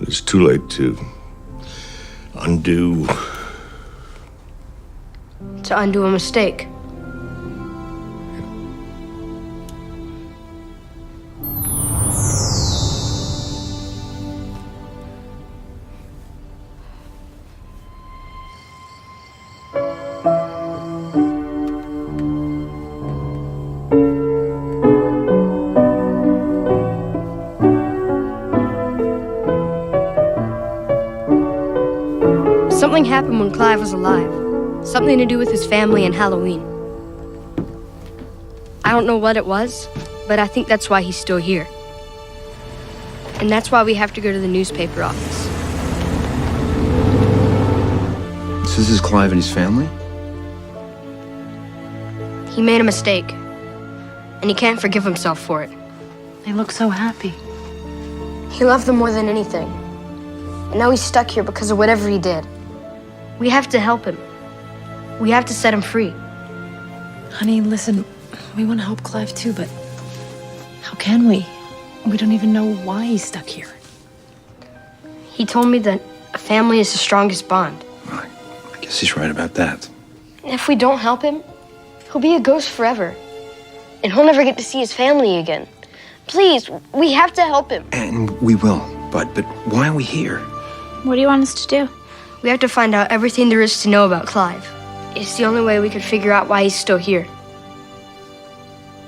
It's too late to undo. To undo a mistake. Something happened when Clive was alive. Something to do with his family and Halloween. I don't know what it was, but I think that's why he's still here. And that's why we have to go to the newspaper office. So this is Clive and his family? He made a mistake, and he can't forgive himself for it. They look so happy. He loved them more than anything. And now he's stuck here because of whatever he did. We have to help him. We have to set him free. Honey, listen, we want to help Clive too, but how can we? We don't even know why he's stuck here. He told me that a family is the strongest bond. I guess he's right about that. And if we don't help him, he'll be a ghost forever. And he'll never get to see his family again. Please, we have to help him. And we will, but why are we here? What do you want us to do? We have to find out everything there is to know about Clive. It's the only way we could figure out why he's still here.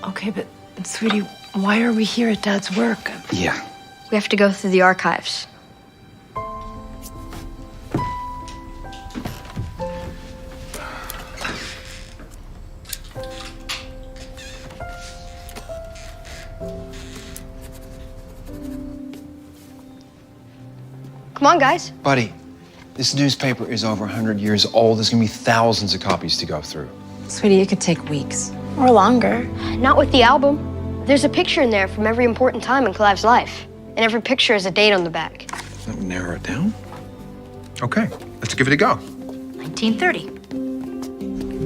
Okay, but sweetie, why are we here at Dad's work? Yeah. We have to go through the archives. Come on, guys. Buddy, this newspaper is over 100 years old. There's gonna be thousands of copies to go through. Sweetie, it could take weeks. Or longer. Not with the album. There's a picture in there from every important time in Clive's life. And every picture has a date on the back. That would narrow it down. Okay, let's give it a go. 1930.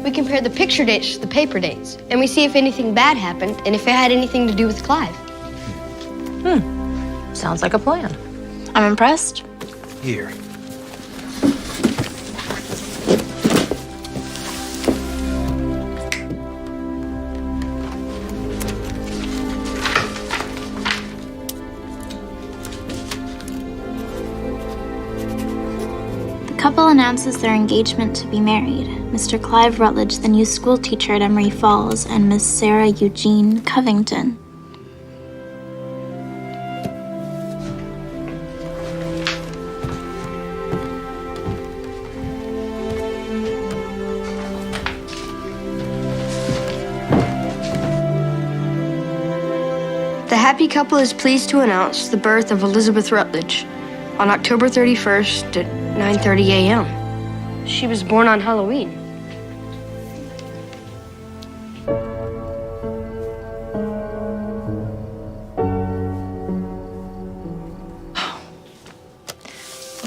We compare the picture dates to the paper dates, and we see if anything bad happened and if it had anything to do with Clive. Sounds like a plan. I'm impressed. Here. The couple announces their engagement to be married. Mr. Clive Rutledge, the new school teacher at Emery Falls, and Miss Sarah Eugene Covington. The happy couple is pleased to announce the birth of Elizabeth Rutledge on October 31st at 9:30 a.m. She was born on Halloween.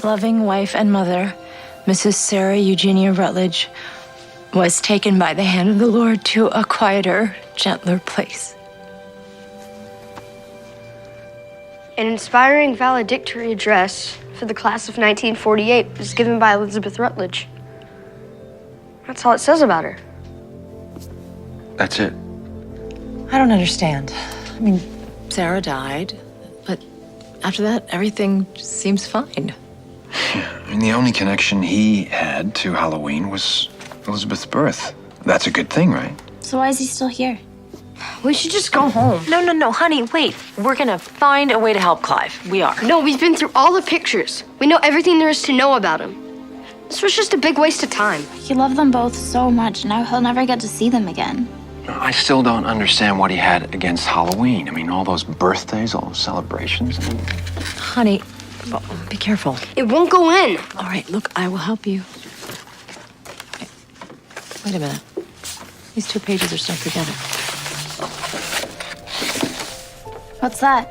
Loving wife and mother, Mrs. Sarah Eugenia Rutledge, was taken by the hand of the Lord to a quieter, gentler place. An inspiring valedictory address for the class of 1948 was given by Elizabeth Rutledge. That's all it says about her. That's it. I don't understand. I mean, Sarah died, but after that, everything just seems fine. I mean, the only connection he had to Halloween was Elizabeth's birth. That's a good thing, right? So why is he still here? We should just go home. No, honey, wait. We're gonna find a way to help Clive. We are. No, we've been through all the pictures. We know everything there is to know about him. This was just a big waste of time. He loved them both so much, now he'll never get to see them again. I still don't understand what he had against Halloween. I mean, all those birthdays, all those celebrations. I mean, Honey, be careful. It won't go in. All right, look, I will help you. Wait a minute. These 2 pages are stuck together. What's that?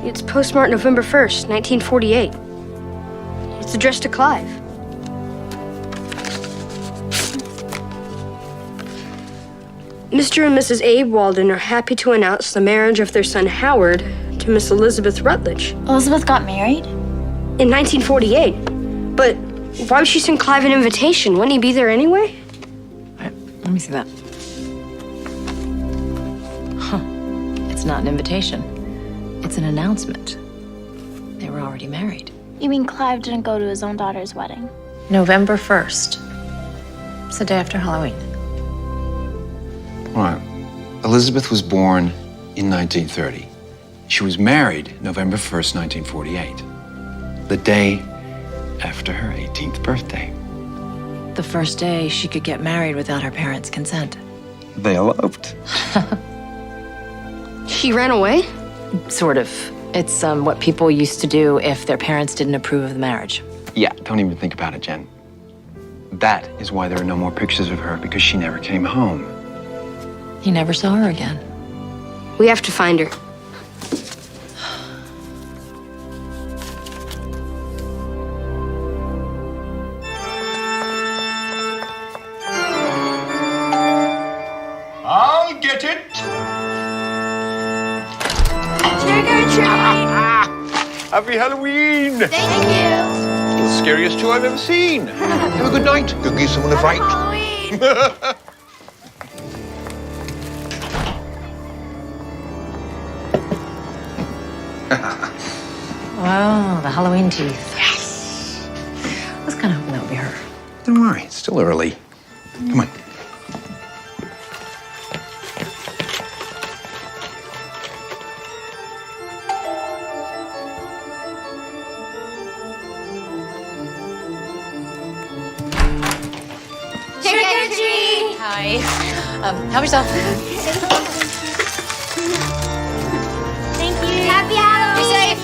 It's postmarked November 1st, 1948. It's addressed to Clive. Mr. and Mrs. Abe Walden are happy to announce the marriage of their son Howard to Miss Elizabeth Rutledge. Elizabeth got married? In 1948. But why would she send Clive an invitation? Wouldn't he be there anyway? All right, let me see that. Huh. It's not an invitation. It's an announcement. They were already married. You mean Clive didn't go to his own daughter's wedding? November 1st. It's the day after Halloween. all right. Elizabeth was born in 1930. She was married November 1st, 1948. The day after her 18th birthday. The first day she could get married without her parents' consent. They eloped. She ran away? Sort of. It's what people used to do if their parents didn't approve of the marriage. Yeah, don't even think about it, Jen. That is why there are no more pictures of her, because she never came home. He never saw her again. We have to find her. I'll get it. Trick or treat! Happy Halloween! Thank you! The scariest show I've ever seen. Have a good night. Go give someone a fright. Oh, the Halloween teeth. Yes. I was kind of hoping that would be her. Don't worry, it's still early. Come on. Trick or treat! Hi. Help yourself. Thank you. Happy Halloween! Be safe.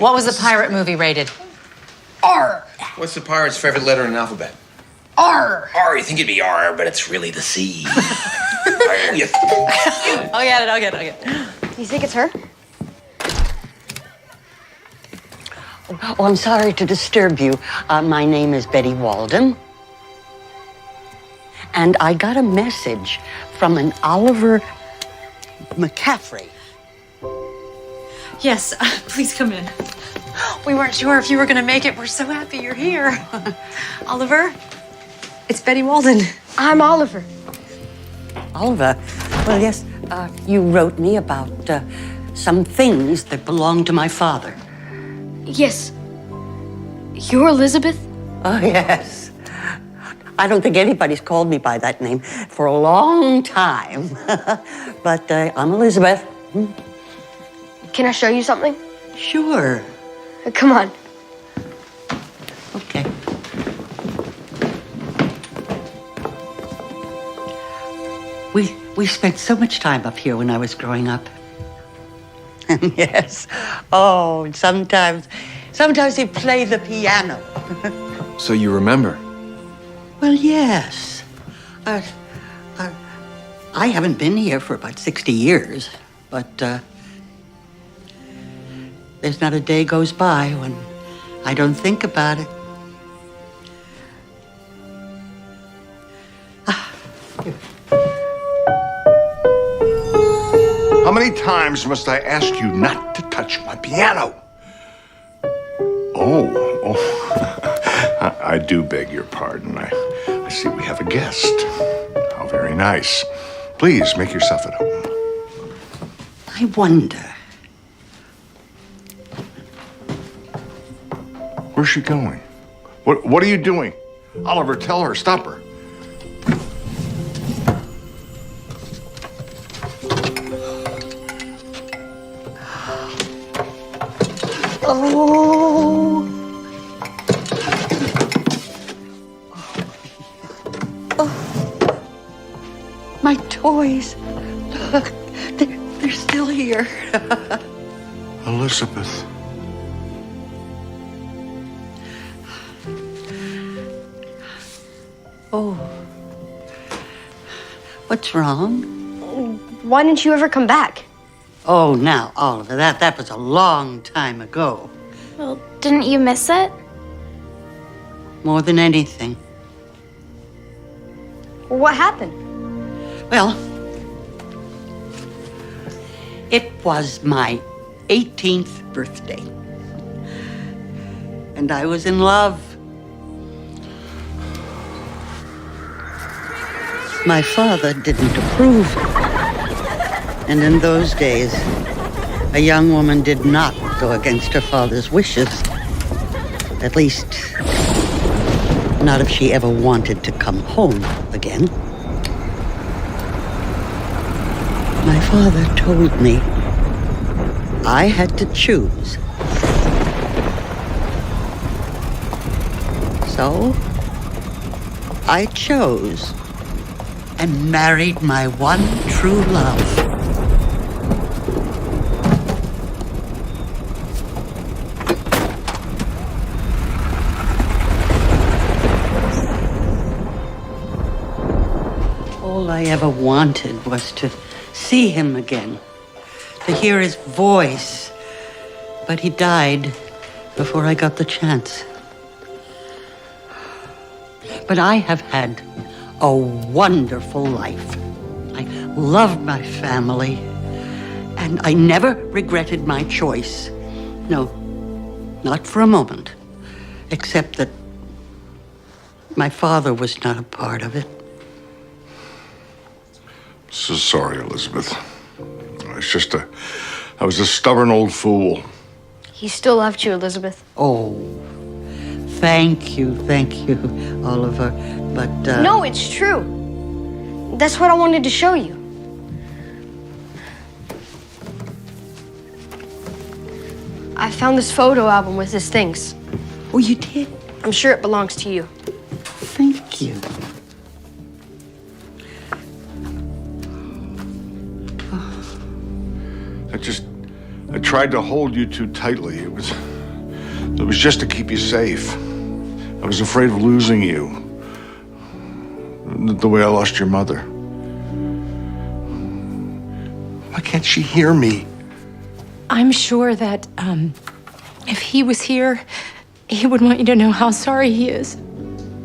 What was the pirate movie rated? R. What's the pirate's favorite letter in the alphabet? R. R. You think it'd be R, but it's really the C. I'll get it. You think it's her? Oh, I'm sorry to disturb you. My name is Betty Walden. And I got a message from an Oliver McCaffrey. Yes, please come in. We weren't sure if you were going to make it. We're so happy you're here. Oliver, it's Betty Walden. I'm Oliver. Oliver? Well, yes, you wrote me about some things that belong to my father. Yes. You're Elizabeth? Oh, yes. I don't think anybody's called me by that name for a long time. But I'm Elizabeth. Can I show you something? Sure. Come on. Okay. We spent so much time up here when I was growing up. Yes. Oh, and sometimes he'd play the piano. So you remember? Well, yes. I haven't been here for about 60 years, but there's not a day goes by when I don't think about it. How many times must I ask you not to touch my piano? Oh. I do beg your pardon. I see we have a guest. How very nice. Please make yourself at home. I wonder. Where's she going? What are you doing? Oliver, tell her, stop her. Oh. My toys. Look, they're still here. Elizabeth. Oh. What's wrong? Why didn't you ever come back? Oh, now, Oliver, that was a long time ago. Well, didn't you miss it? More than anything. What happened? Well, it was my 18th birthday. And I was in love. My father didn't approve. And in those days, a young woman did not go against her father's wishes. At least, not if she ever wanted to come home again. My father told me I had to choose. So, I chose and married my one true love. All I ever wanted was to see him again, to hear his voice. But he died before I got the chance. But I have had a wonderful life. I love my family, and I never regretted my choice. No, not for a moment, except that my father was not a part of it. So sorry, Elizabeth. It's just I was a stubborn old fool. He still loved you, Elizabeth. Oh, thank you, Oliver. But, No, it's true. That's what I wanted to show you. I found this photo album with his things. Oh, you did? I'm sure it belongs to you. Thank you. I tried to hold you too tightly. It was just to keep you safe. I was afraid of losing you. The way I lost your mother. Why can't she hear me? I'm sure that if he was here, he would want you to know how sorry he is.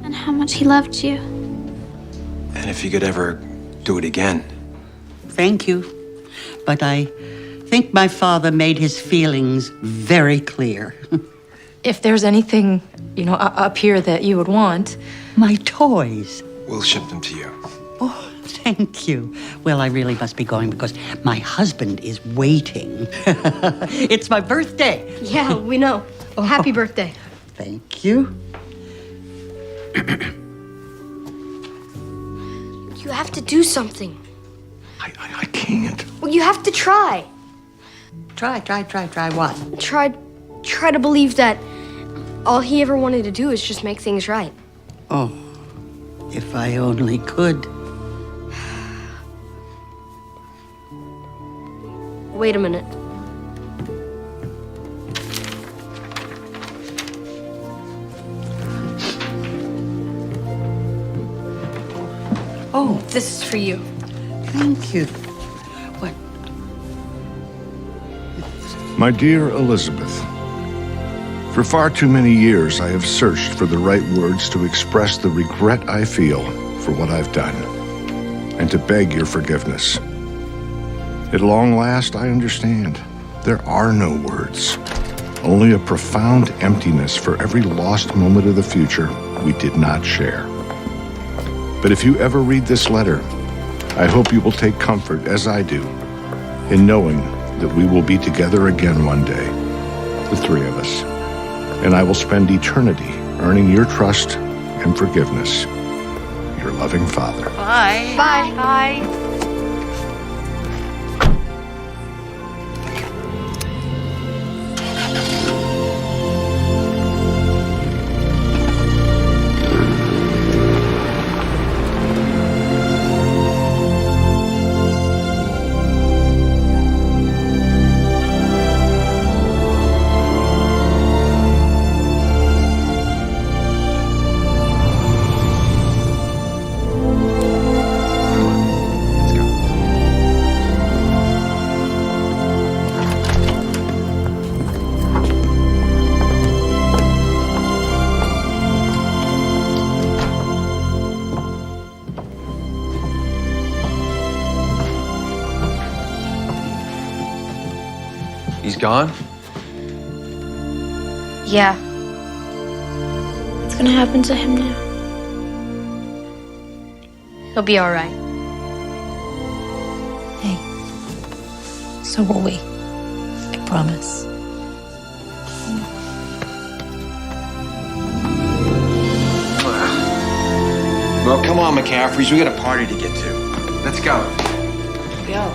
And how much he loved you. And if you could ever do it again. Thank you. But I think my father made his feelings very clear. If there's anything, up here that you would want. My toys. We'll ship them to you. Oh, Thank you. Well, I really must be going because my husband is waiting. It's my birthday. Yeah, we know. Happy birthday. Thank you. You have to do something. I can't. Well, you have to try. Try what? Try to believe that all he ever wanted to do is just make things right. Oh, if I only could. Wait a minute. Oh, this is for you. Thank you. What? My dear Elizabeth, for far too many years I have searched for the right words to express the regret I feel for what I've done, and to beg your forgiveness. At long last, I understand. There are no words, only a profound emptiness for every lost moment of the future we did not share. But if you ever read this letter, I hope you will take comfort, as I do, in knowing that we will be together again one day, the three of us, and I will spend eternity earning your trust and forgiveness. Your loving father. Bye. Bye. Bye. He's gone? Yeah. What's gonna happen to him now? He'll be all right. Hey, so will we. I promise. Well, come on, McCaffreys. We got a party to get to. Let's go. Go.